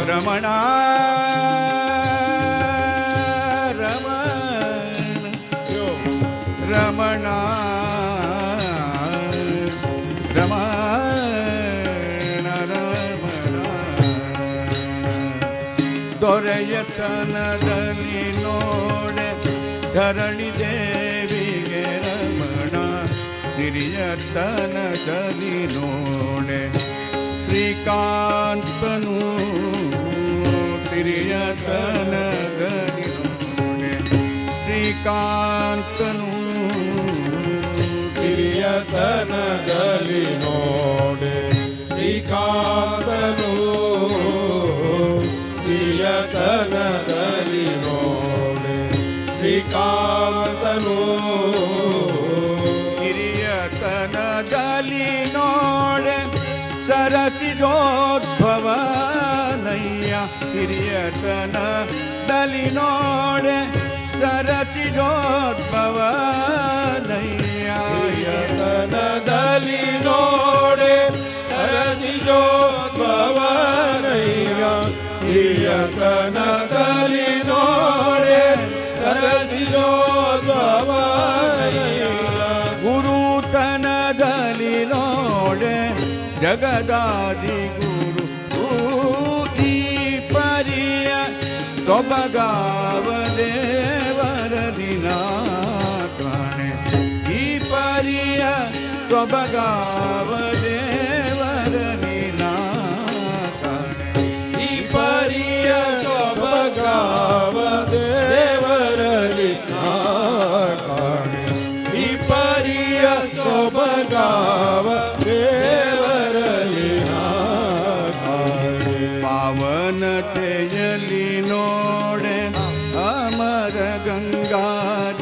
ರಮಣ ರಮಣ ರಮಣ ರಮಣ ದೊರೆಯತನದಲ್ಲಿ ನೋಡೆ ಧರಣಿ ದೇವಿಗೆ ರಮಣ ಸಿರಿಯತನದಲ್ಲಿ ನೋಡೆ ಶ್ರೀಕಾಂತನು ಸಿರಿಯತನದಲ್ಲಿ ನೋಡೆ ಶ್ರೀಕಾಂತನು ಸಿರಿಯತನದಲ್ಲಿ ನೋಡೆ ಶ್ರೀಕಾಂತನು ಸಿರಿಯತನದಲ್ಲಿ ನೋಡೆ ಶ್ರೀಕಾಂತನು ಹಿರಿಯತನದಲ್ಲಿ ನೋಡೆ ಸರಸಿಜೋದ್ಭವನಯ್ಯ ಹಿರಿಯತನದಲ್ಲಿ ನೋಡೆ ಸರಸಿಜೋದ್ಭವನಯ್ಯ ಹಿರಿಯತನದಲ್ಲಿ ನೋಡೆ ಸರಸಿಜೋದ್ಭವನಯ್ಯ ಹಿರಿಯತನದಲ್ಲಿ ನೋಡೆ ಸರಸಿಜೋದ್ಭವನಯ್ಯ ಗುರುತನದಲ್ಲಿ ನೋಡೆ ಜಗದಾದಿ ಗುರು ಈ ಪರಿಯ ಸೊಬಗಾವ ದೇವರಲ್ಲಿ ನಾ ಕಾಣೆ ಈ ಪರಿಯ ಸೊಬಗಾವ ದೇವರಲ್ಲಿ ನಾ ಕಾಣೆ ಈ ಪರಿಯ ಸೊಬಗಾವ ದೇವರಲ್ಲಿ ನಾ ಕಾಣೆ ಈ ಪರಿಯ ಸೊಬಗಾವ ದೇವರಲ್ಲಿ ನಾ ಕಾಣೆ ಪಾವನತೆಯಲ್ಲಿ ನೋಡೆ ಅಮರ ಗಂಗಾ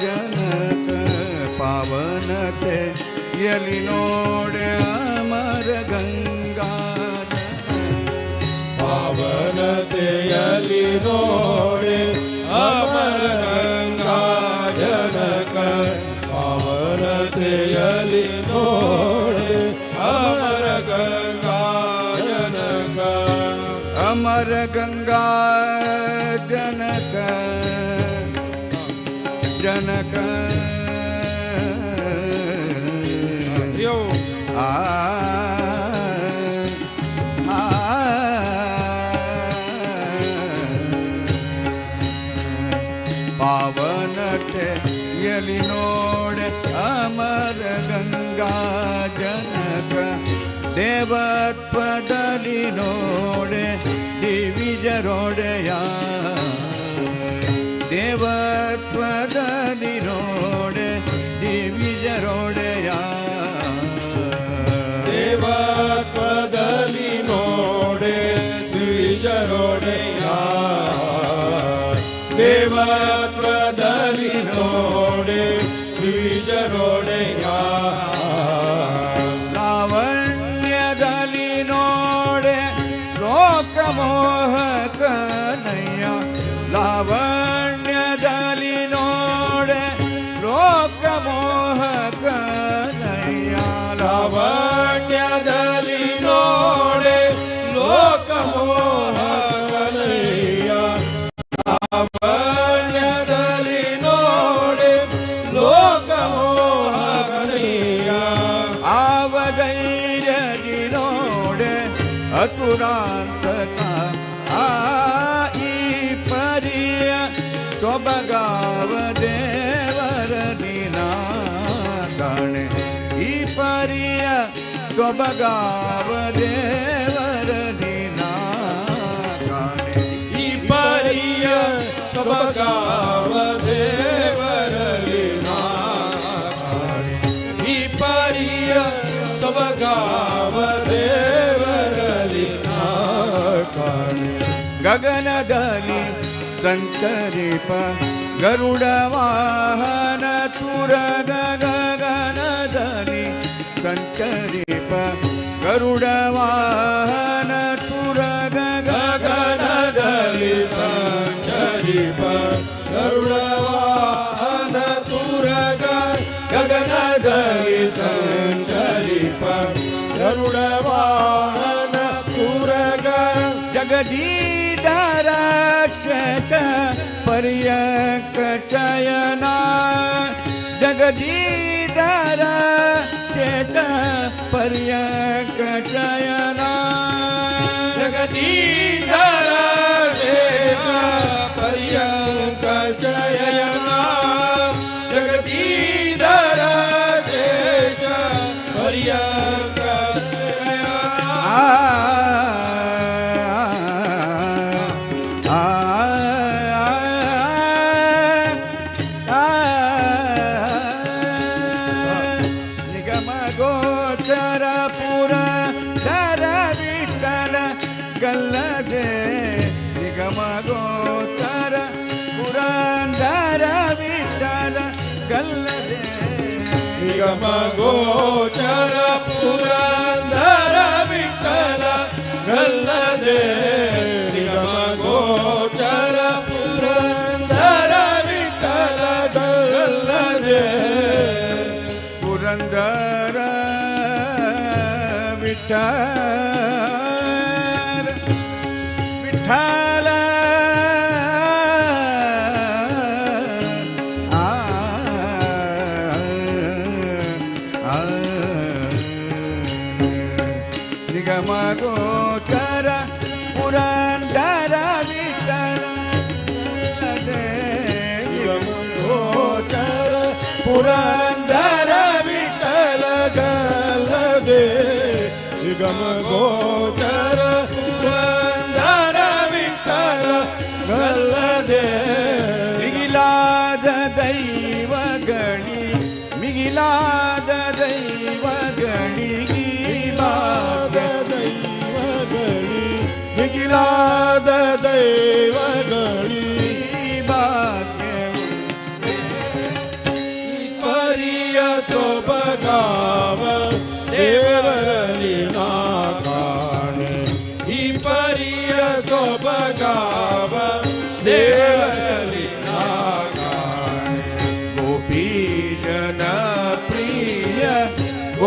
ಜನಕ ಪಾವನತೆ ಎಲಿ ನೋಡೆ ಅಮರ ಗಂಗಾ ಪಾವನತೆಯಲ್ಲಿ ನೋಡೆ ಅಮರ ಗಂಗಾ ಜನಕ ಪಾವನತೆಯಲ್ಲಿ ನೋಡೆ ಅಮರ ಗಂಗಾ ಜನಕ ಅಮರ ಗಂಗಾ ಜನಕ ಜನಕ ಆ ಪಾವನತೆ ಎಲಿ ನೋಡೆ ಅಮರ ಗಂಗಾ ಜನಕ ದೇವತ್ವದಲ್ಲಿ ನೋಡೆ ದಿವಿಜರೊಡೆಯ ದೇವತ್ವದಲ್ಲಿ ನೋಡೆ ದಿವಿಜರೊಡೆಯ ದೇವತ್ವದಲ್ಲಿ ನೋಡೆ ದ್ವಿಜರೊಡೆಯ ದೇವತ್ವದಲ್ಲಿ ನೋಡೆ ದ್ವಿಜರೊಡೆಯ ಲಾವಣ್ಯದಲ್ಲಿ ನೋಡೆ ಲೋಕಮೋಹಕನಯ್ಯ ಲಾವಣ್ಯದಲ್ಲಿ ನೋಡೆ ಲೋಕಮೋಹಕನಯ್ಯ ಲಾವಣ್ಯದಲ್ಲಿ ನೋಡೆ ಲೋಕಮೋಹಕನಯ್ಯ ಲಾವಣ್ಯದಲ್ಲಿ ನೋಡೆ ಲೋಕಮೋಹಕನಯ್ಯ ಆವಧೈರ್ಯದಿ ನೋಡೆ ಅಸುರಾಂತಕ ಆ ಈ ಪರಿಯ ಸೊಬಗಾವ ದೇವರ ಕಾಣೆ ಈ ಪರಿಯ ಸೊಬಗಾವ ದೇವರ ಕಾಣೆ ಈ ಪರಿಯ ಸೊಬಗಾವ ದೇವರಲ್ಲಿ ಕಾಣೆ ಈ ಪರಿಯ ಸೊಬಗಾವ ದೇವರಲ್ಲಿ ಕಾಣೆ ಗಗನದಲ್ಲಿ ಸಂಚರಿಪ ಗರುಡ ವಾಹನ ತುರಗ ಗಗನದಲ್ಲಿ ಸಂಚರಿಪ ಗರುಡ ವಾಹನ ತುರಗ ಗಗನದಲ್ಲಿ ಸಂಚರಿಪ ಗರುಡ ವಾಹನ ತುರಗ ಗಗನದಲ್ಲಿ ಸಂಚರಿಪ ಗರುಡ ವಾಹನ ತುರಗ ಜಗದೀಧರ ಶೇಷ ಪರ್ಯಕ ಶಯನ ಜಗದೀಧರ ಶೇಷ ಪರ್ಯಕ ಶಯನ ಜಗದೀಧರ ಶೇಷ ಪರ್ಯಕ ಶಯನ ಜಗದೀಧರ ಶೇಷ ಪರ್ಯಕ ಶಯನ ಗೋಚರ ಪುರ ಧರ ವಿಠಲ ಗಲ್ಲದೆ ನಿಗಮ ಗೋಚರ ಪುರಂದರ ವಿಠಲ ಗಲ್ಲದೆ ನಿಗಮ ಗೋಚರ ಪುರಂದರ ವಿಠಲ ಗಲ್ಲದೆ ನಿಗಮ ಗೋಚರ ಪುರಂದರ ವಿಠಲ ಗಲ್ಲದೆ ಪುರಂದರ ವಿಠಲ ನಿಗಮ ಗೋಚರ ಪುರಂದರ ವಿಠಲ ನಿಗಮ ಗೋಚರ ಪುರಂದರ ವಿಠಲ ಗಲ್ಲದೆ ನಿಗಮ ಗೋಚರ ಪುರಂದರ ವಿಠಲ ಗಲ್ಲದೆ ಮಿಗಿಲಾದ ದೈವಗಣಿ ಮಿಗಿಲಾದ ದೈವಗಣಿ ಮಿಗಿಲಾದ ದೈವಗಳಿ ಮಿಗಿಲಾದ ದೈವಗಳಿ ಭಾಗ್ಯವು ಪರಿಯ ಸೊಬಗಾವ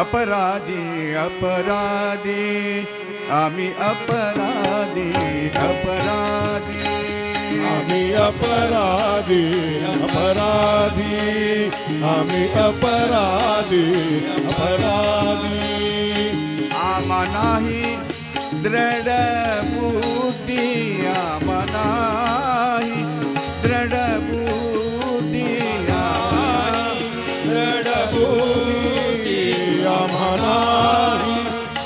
अपराधी अपराधी आम्ही अपराधी अपराधी आम्ही अपराधी अपराधी आम्ही अपराधी अपराधी आम्हा नाही दृढ बुद्धी आम्हा नाही दृढ बुद्धी दृढबुद्धी आम्हा नाही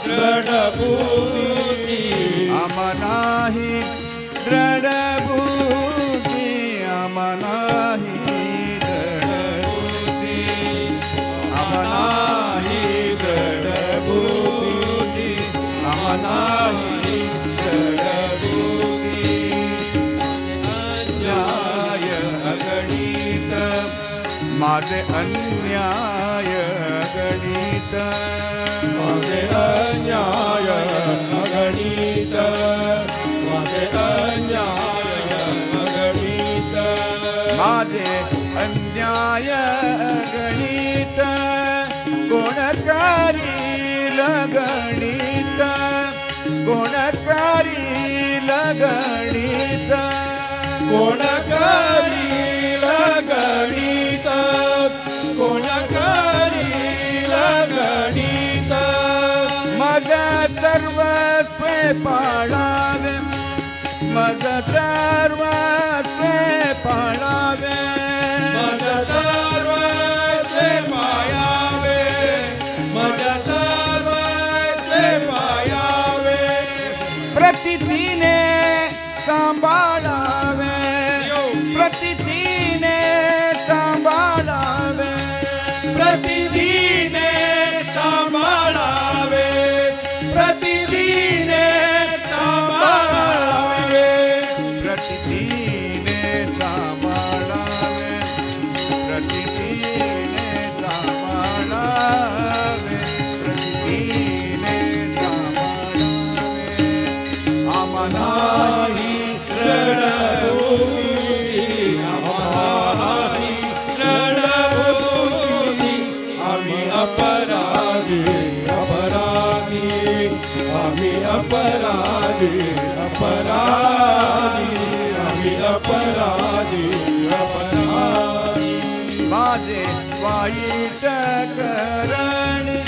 दृढबुद्धी आम्हा नाही दृढ बुद्धी आम्हा नाही दृढ बुद्धी आम्हा नाही दृढ बुद्धी आम्हा नाही दृढ बुद्धी अन्याय अगणित माझे अन्याय अगणित माझे अन्याय अगणित माझे अन्याय अगणित माझे अन्याय गणित कोण करील गणित कोण करील गणित कोण करील गणित कोण करील गणित मज सर्वस्व पाळावे मज सर्वस्व पाळावे मज सर्वस्व पायावे मज सर्वस्व पायावे प्रतिदिने सांभाळावे प्रतिदिने सांभाळावे प्रतिदिने सांभाळावे प्रतिदिने सांभाळावे प्रतिदिने सांभाळावे प्रतिदिने सांभाळावे प्रतिदिने सांभाळावे आम्हाला नाही दृढबुद्धी आम्हाला दृढबुद्धी आम्ही अपराधी अपराधी आम्ही अपराधी अपराधी आम्ही अपराधी अपराधी माझे वाईट करणे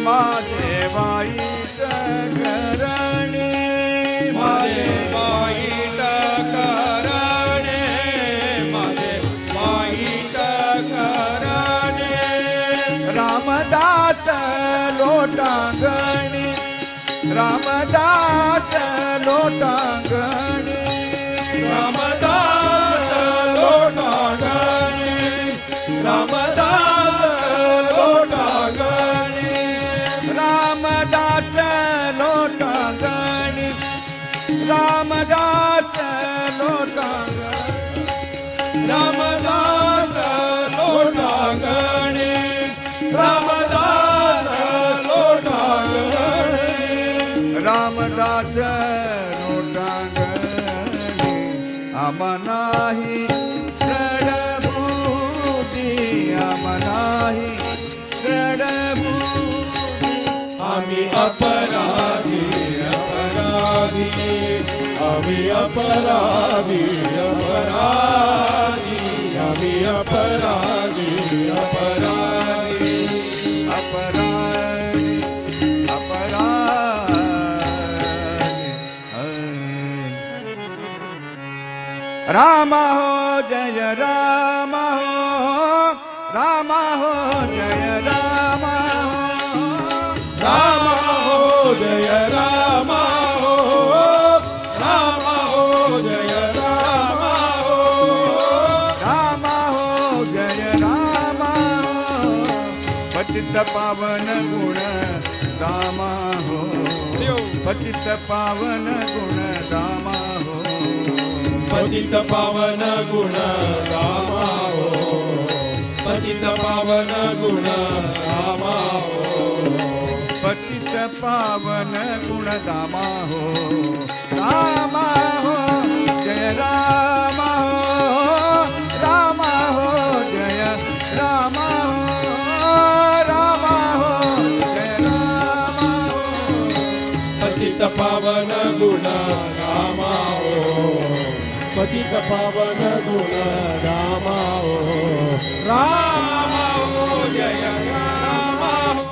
माझे वाईट करणे माझे वाईट करणे माझे वाईट करणे रामदास लोटांगणी रामदास लोटांगणी रामदास लोटांगणी रामदास लोटांगणी रामदास लोटांगणी रामदास लोटांगणी रामदास लोटांगणी रामदास लोटांगणी रामदास लोटांगणी आम्हा नाही दृढबुद्धी आम्हा नाही दृढबुद्धी आम्ही अपराधी अपराधी आम्ही अपराधी अपराधी आम्ही अपराधी अपराधी अपराधी अपराधी राम हो जय राम हो राम हो जय राम हो राम हो जय राम हो राम हो जय राम हो राम हो जय राम हो पतित पावन गुण दामा हो पतित पावन गुण दामा हो पतित पावन गुण रामा हो पतित पावन गुण रामा हो पतित पावन गुण दामा हो रामा हो जय राम हो रामा हो जय राम हो रामा हो पतित पावन गुण राम हो राम हो जय राम हो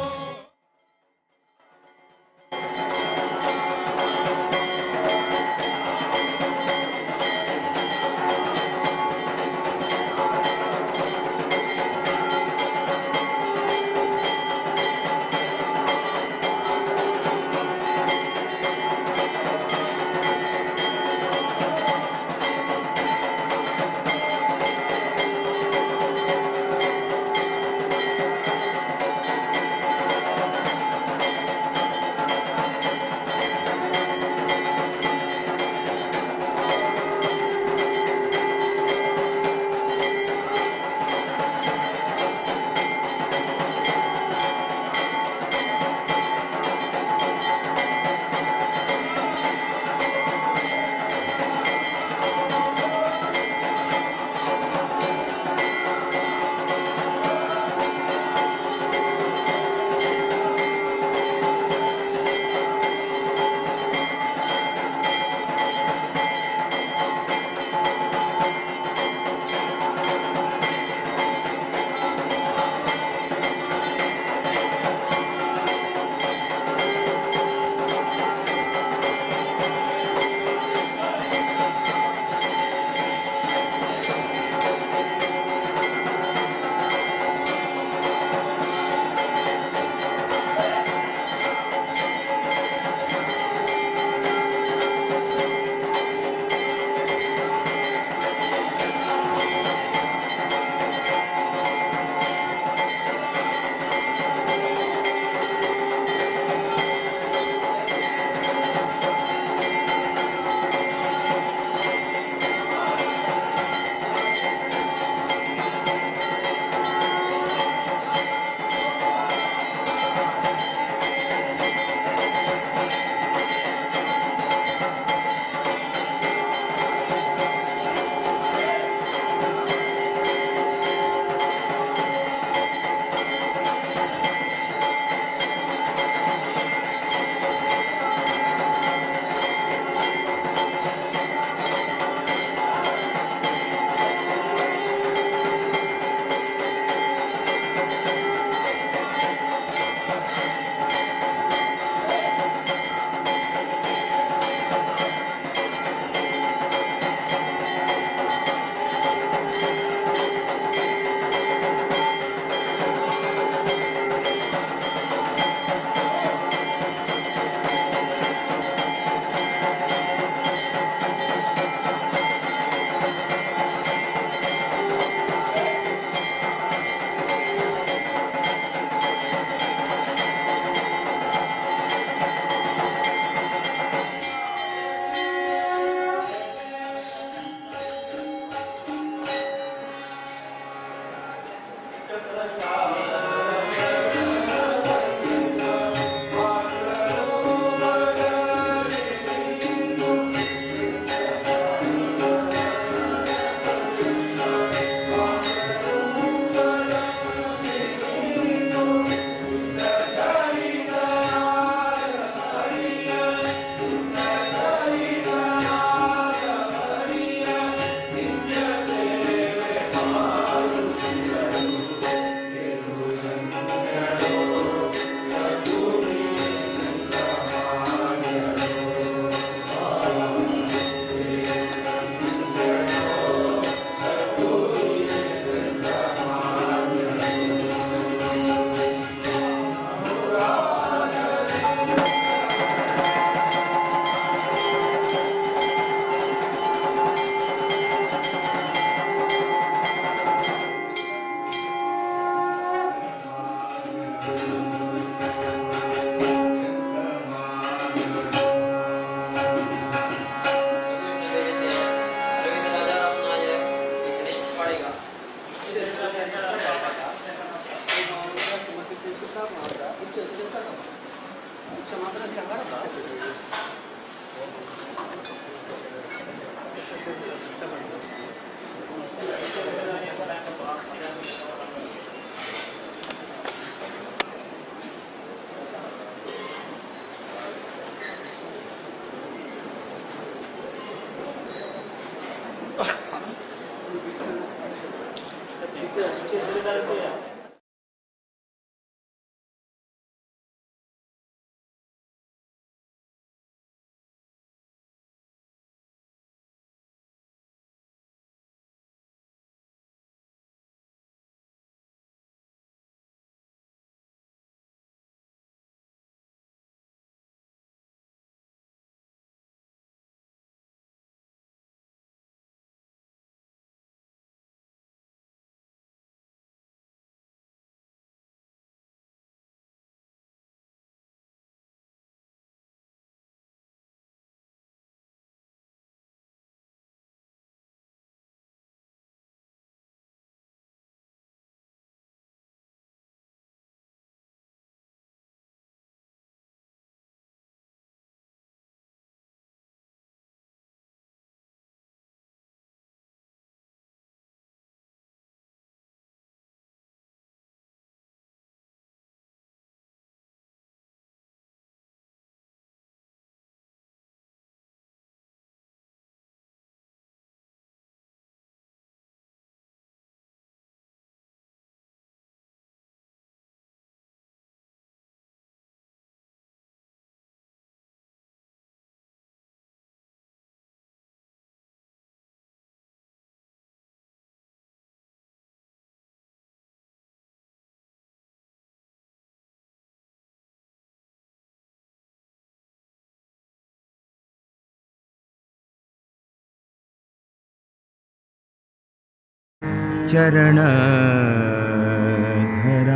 ಚರಣಧರ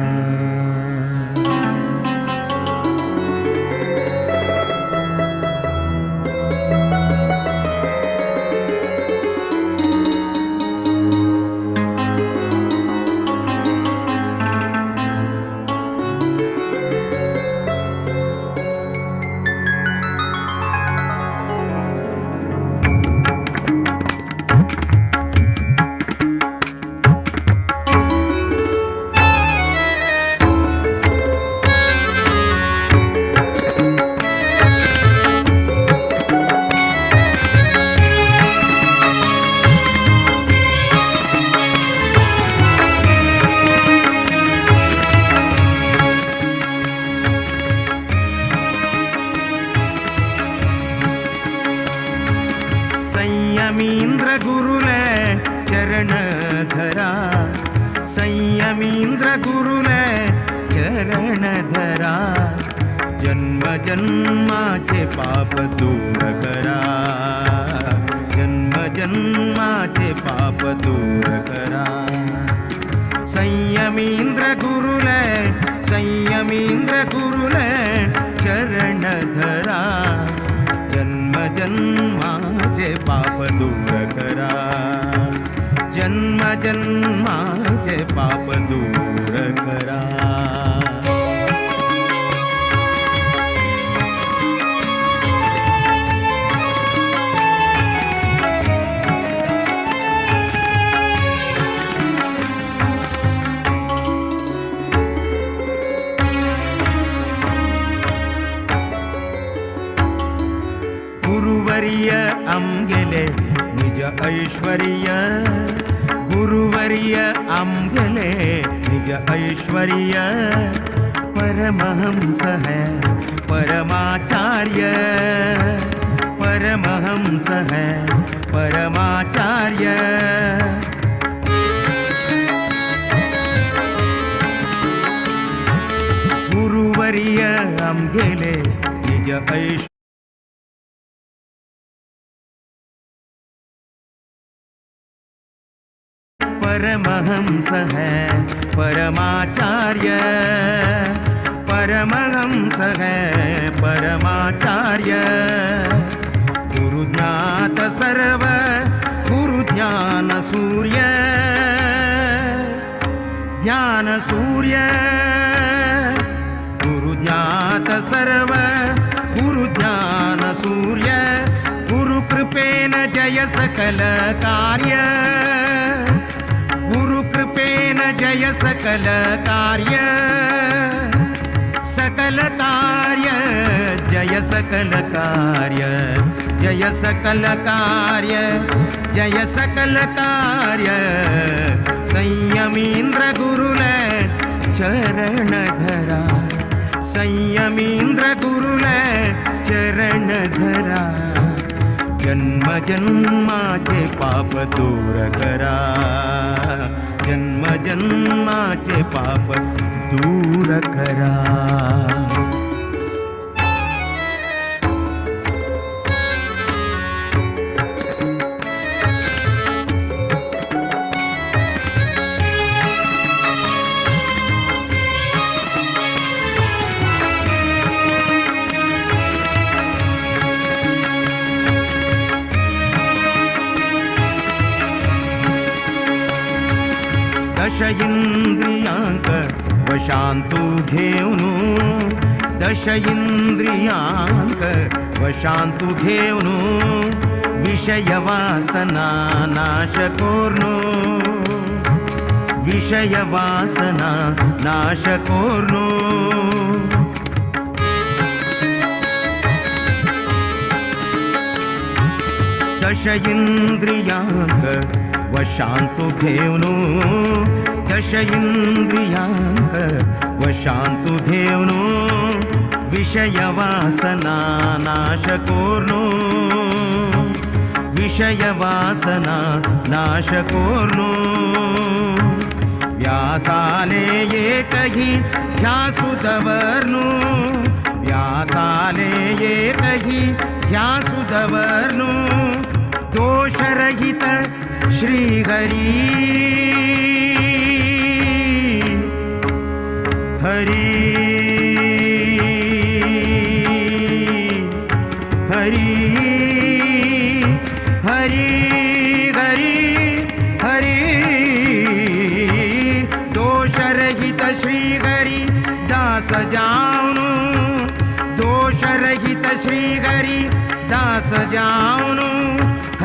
ಸಂಯಮೀಂದ್ರ ಗುರುಲೆ ಚರಣಧರ ಸಂಯಮೀಂದ್ರ ಗುರುಲೆ चरणधरा जन्म जन्माचे पाप दूर करा जन्म जन्माचे पाप दूर करा संयमींद्र गुरुले चरणधरा जन्म जन्माचे पाप दूर करा जन्म जन्माचे पाप दूर करा गुरुवर्य आमगेले निज ऐश्वर्य गुरुवर्य आमगेले निज ऐश्वर्य परमहंस है परमाचार्य परमहंस है परमाचार्य गुरुवर्य आमगेले निज ऐश्वर्य परमहंस है परमाचार्य परमहंस है परमाचार्य गुरुज्ञात सर्व गुरुज्ञान सूर्य ज्ञान सूर्य गुरुज्ञात सर्व गुरुज्ञान सूर्य गुरुकृपेन जय सकल कार्य गुरुकृपेन जय सकल कार्य सकल कार्य जय सकल कार्य जय सकल कार्य जय सकल कार्य संयमींद्र गुरुले चरण धरा संयमींद्र गुरुले चरण धरा जन्म जन्माचे पाप दूर करा जन्म जन्माचे पाप दूर करा दश इंद्रियांक वशांतु घेऊनु दश इंद्रियांक वशांतु घेऊनु विषय वासना नाश कोर्नु विषय वासना नाश कोर्नु दश इंद्रियांक वशांतु घेऊनु दश इंद्रियांक वशांतु घेऊनु विषय वासना नाश कोर्नु विषय वासना नाश कोर्नु व्यासाले एकही ध्यासुदवर्नु व्यासाले एकही ध्यासुदवर्नु दोषरहित श्री हरि हरि हरि हरि हरि हरि दोषरहित श्री हरि दास जाऊनु दोषरहित श्री हरि दास जाऊनु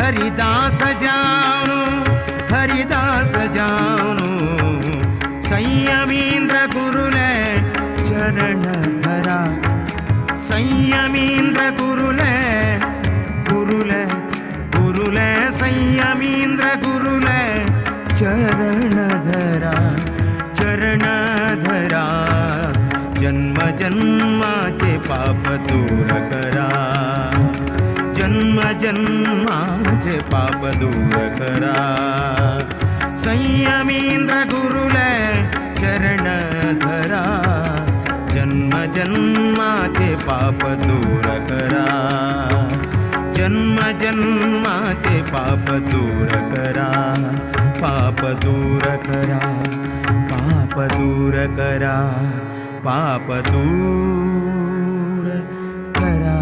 हरिदास जाऊनु हरिदास जाऊनु संयमींद्र गुरुले चरण धरा संयमींद्र गुरुले गुरुले गुरुले संयमींद्र गुरुले चरण धरा जन्म जन्माचे पाप दूर करा जन्म जन्माचे पाप दूर करा संयमींद्र गुरुले चरण धरा जन्म जन्माचे पाप दूर करा जन्म जन्माचे पाप दूर करा पाप दूर करा पाप दूर करा पाप दूर करा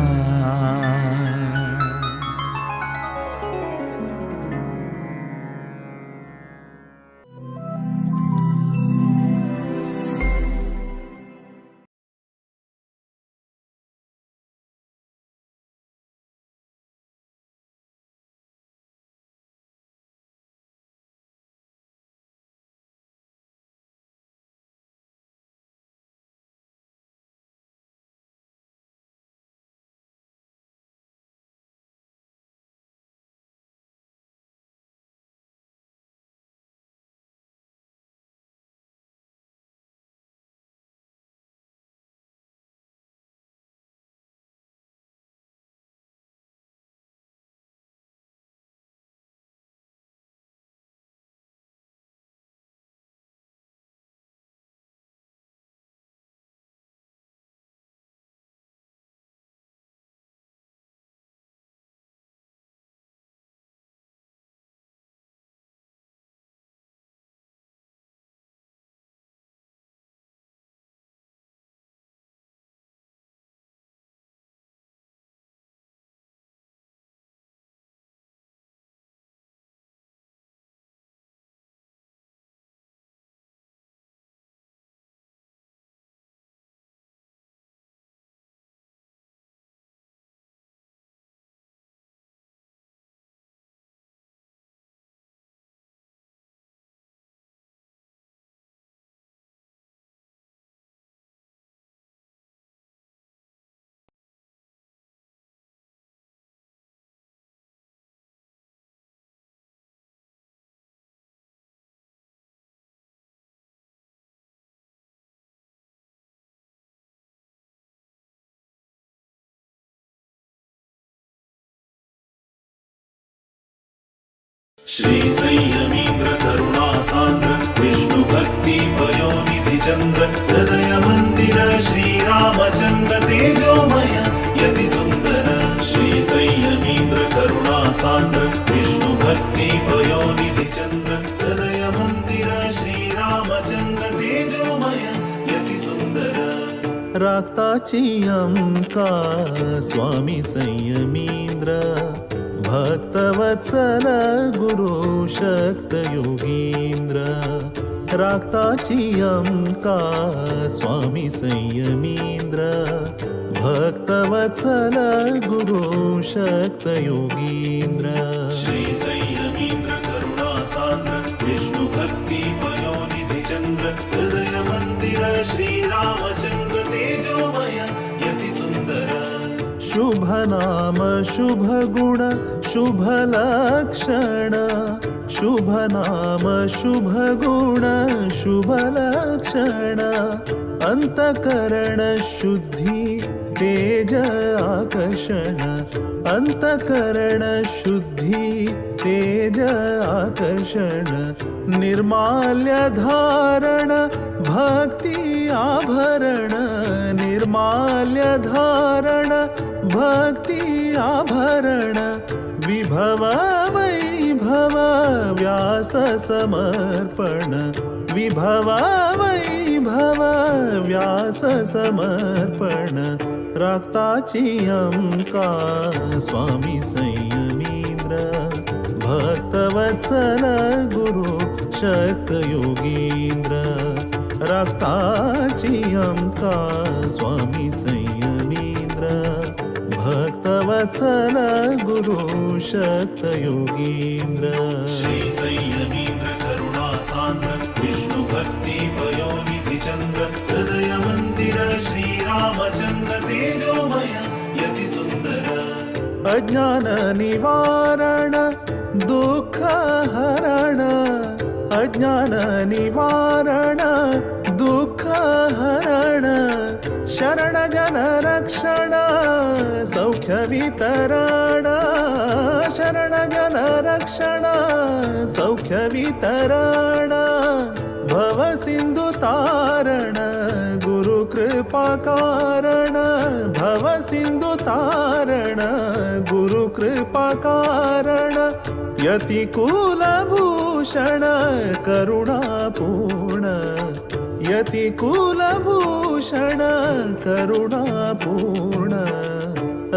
श्री संयमींद्र करुणासान्द्र विष्णु भक्ति पयोनिधि चंद्र हृदय मंदिर श्रीरामचंद्र तेजोमय यति सुंदर श्री संयमींद्र करुणासान्द्र विष्णु भक्ति पयोनिधि चंद्र हृदय मंदिर श्रीरामचंद्र तेजोमय यति सुंदर राक्ताची अंका स्वामी संयमींद्र भक्तवत्सल गुरु शक्त योगींद्र राक्ताची अंका स्वामी संयमींद्र भक्तवत्सल गुरु शक्त योगींद्र श्री संयमींद्र करुणासान्द्र विष्णु भक्ति पयोनिधि चंद्र हृदय मंदिर श्रीरामचंद्र तेजोमय यति सुंदर शुभ नाम शुभ गुण शुभ लक्षण शुभ नाम शुभ गुण शुभ लक्षण अंतकरण शुद्धि तेज आकर्षण अंतकरण शुद्धि तेज आकर्षण निर्माल्य धारण भक्ति आभरण निर्माल्य धारण भक्ति आभरण विभव वैभव व्यास समर्पण विभव वैभव व्यास समर्पण राक्ताची अंका स्वामी संयमींद्र भक्तवत्सल गुरु शक्त योगींद्र राक्ताची अंका स्वामी संयमींद्र भक्तवत्सल गुरु शक्त योगींद्र श्री संयमींद्र करुणासान्द्र विष्णु भक्ति पयोनिधि चंद्र हृदय मंदिर श्रीरामचंद्र तेजोमय यति सुंदर अज्ञान निवारण दुःख हरण अज्ञान निवारण दुःख हरण शरण जन रक्षण सौख्य वितरण शरण जन रक्षण सौख्य वितरण भव सिंधु तारण गुरु कृपा कारण भव सिंधु तारण गुरु कृपा कारण यति कुलभूषण करुणापूर्ण यति कुलभूषण करुणापूर्ण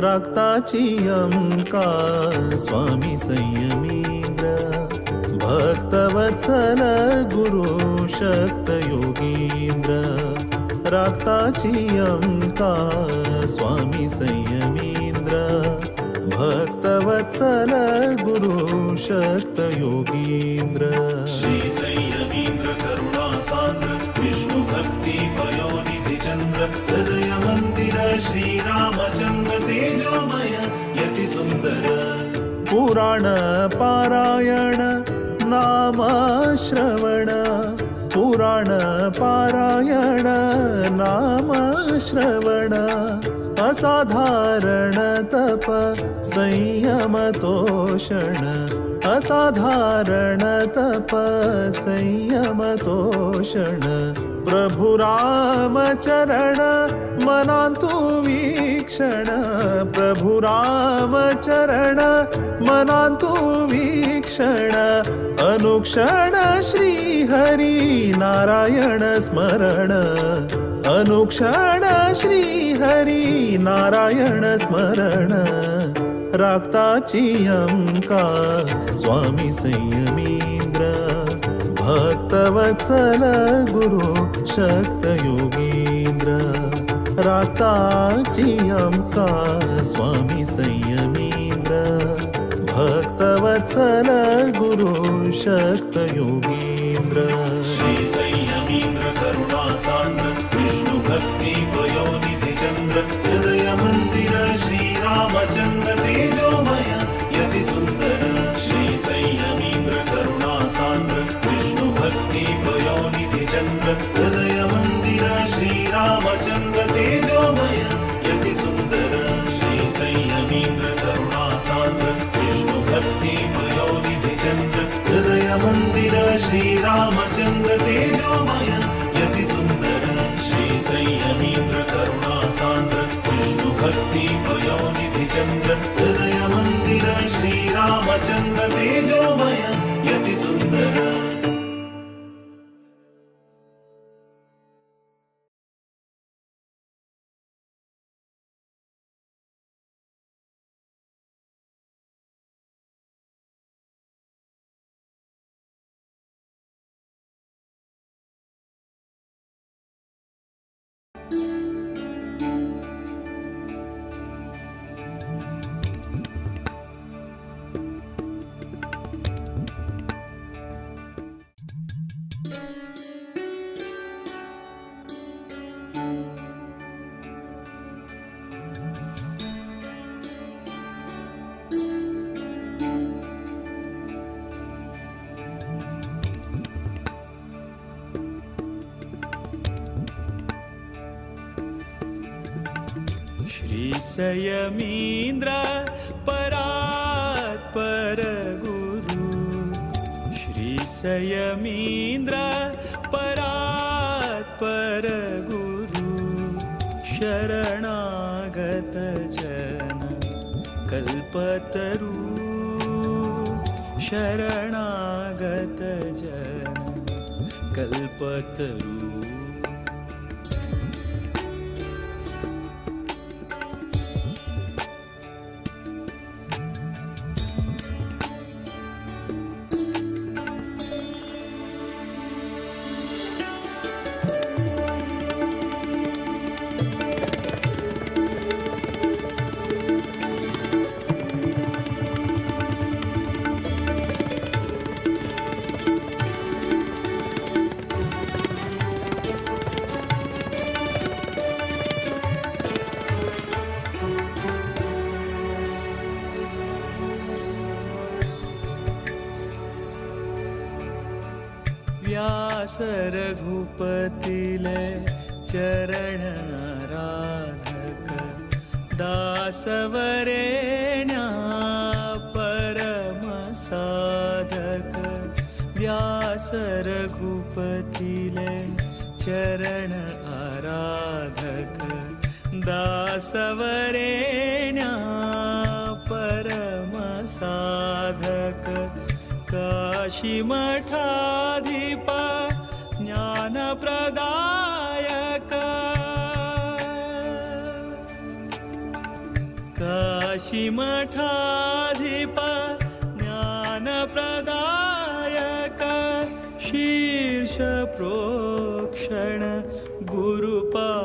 राक्ताची अंका स्वामी संयमींद्र भक्तवत्सल गुरु शक्त योगींद्र राक्ताची अंका स्वामी संयमींद्र भक्तवत्सल गुरु शक्त योगींद्र श्री संयमींद्र करुणासान्द्र विष्णु भक्ति पयोनिधि चंद्र हृदय मंदिर श्रीरामचंद्र तेजोमय यति सुंदर पुराण पारायण नाम श्रवण पुराण पारायण नाम श्रवण असाधारण तप संयम तोषण असाधारण तप संयम तोषण प्रभु राम चरण मनांतु वीक्षण प्रभु राम चरण मनांतु वीक्षण अनुक्षण श्री हरि नारायण स्मरण अनुक्षण श्री हरि नारायण स्मरण राक्ताची अंका स्वामी संयमींद्र भक्तवत्सल गुरु शक्त योगींद्र राक्ताची अंका स्वामी संयमींद्र भक्तवत्सल गुरु शक्त योगींद्र श्री संयमींद्र करुणासान्द्र विष्णु भक्ति पयोनिधि चंद्र हृदय मंदिर श्रीरामचंद्र तेजोमय यति सुंदर श्री संयमींद्र करुणासान्द्र विष्णु भक्ति पयोनिधि चंद्र हृदय मंदिर श्रीरामचंद्र तेजोमय यति सुंदर श्री संयमींद्र करुणासान्द्र विष्णु भक्ति पयोनिधि चंद्र श्रीरामचन्द्र तेजोमय यति सुन्दर श्री संयमीन्द्र करुणा सान्द्र विष्णु भक्ति पयोनिधि चन्द्र हृदय मन्दिर श्रीरामचन्द्र तेजोमय यति सुन्दर। संयमीन्द्र परात्पर गुरु श्री संयमीन्द्र परात्पर गुरु शरणागत जन कल्पतरु शरणागत जन कल्पतरु। व्यास रघुपतिले चरण आराधक दासवरेण्या परम साधक व्यास रघुपतिले चरण आराधक दासवरेण्या परम साधक काशी मठाधिप ज्ञान प्रदायक काशी मठाधिप ज्ञान प्रदायक शीर्ष प्रोक्षण गुरुपादोदक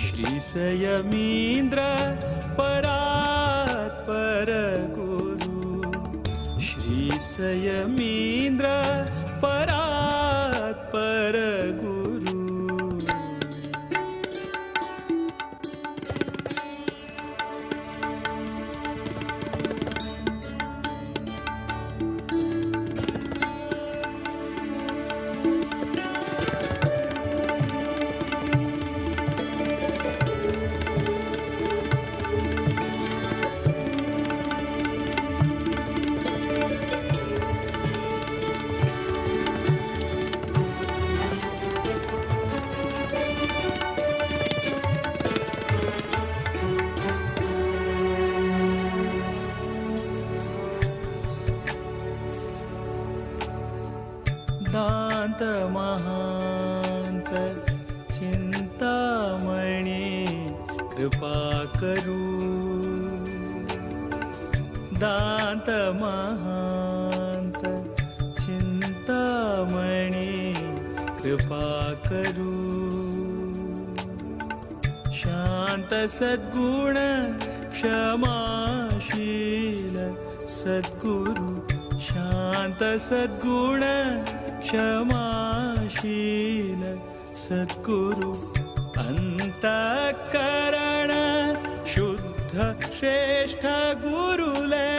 श्री संयमीन्द्र परात्पर गुरु श्री संयमीन्द्र परात्पर गुरु। दांत महांत चिंतामणि कृपा करू दांत महांत चिंतामणि कृपा करू शांत सद्गुण क्षमाशील सद्गुरु शांत सद्गुण क्षमाशील सद्गुरु अंतःकरण शुद्ध श्रेष्ठ गुरुले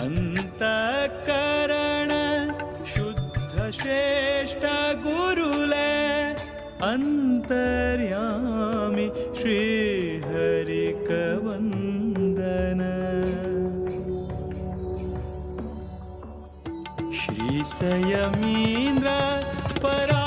अंतःकरण शुद्ध श्रेष्ठ गुरुले अन्तर्यामि श्रीहरिकवन्दन श्रीसंयमीन्द्र परा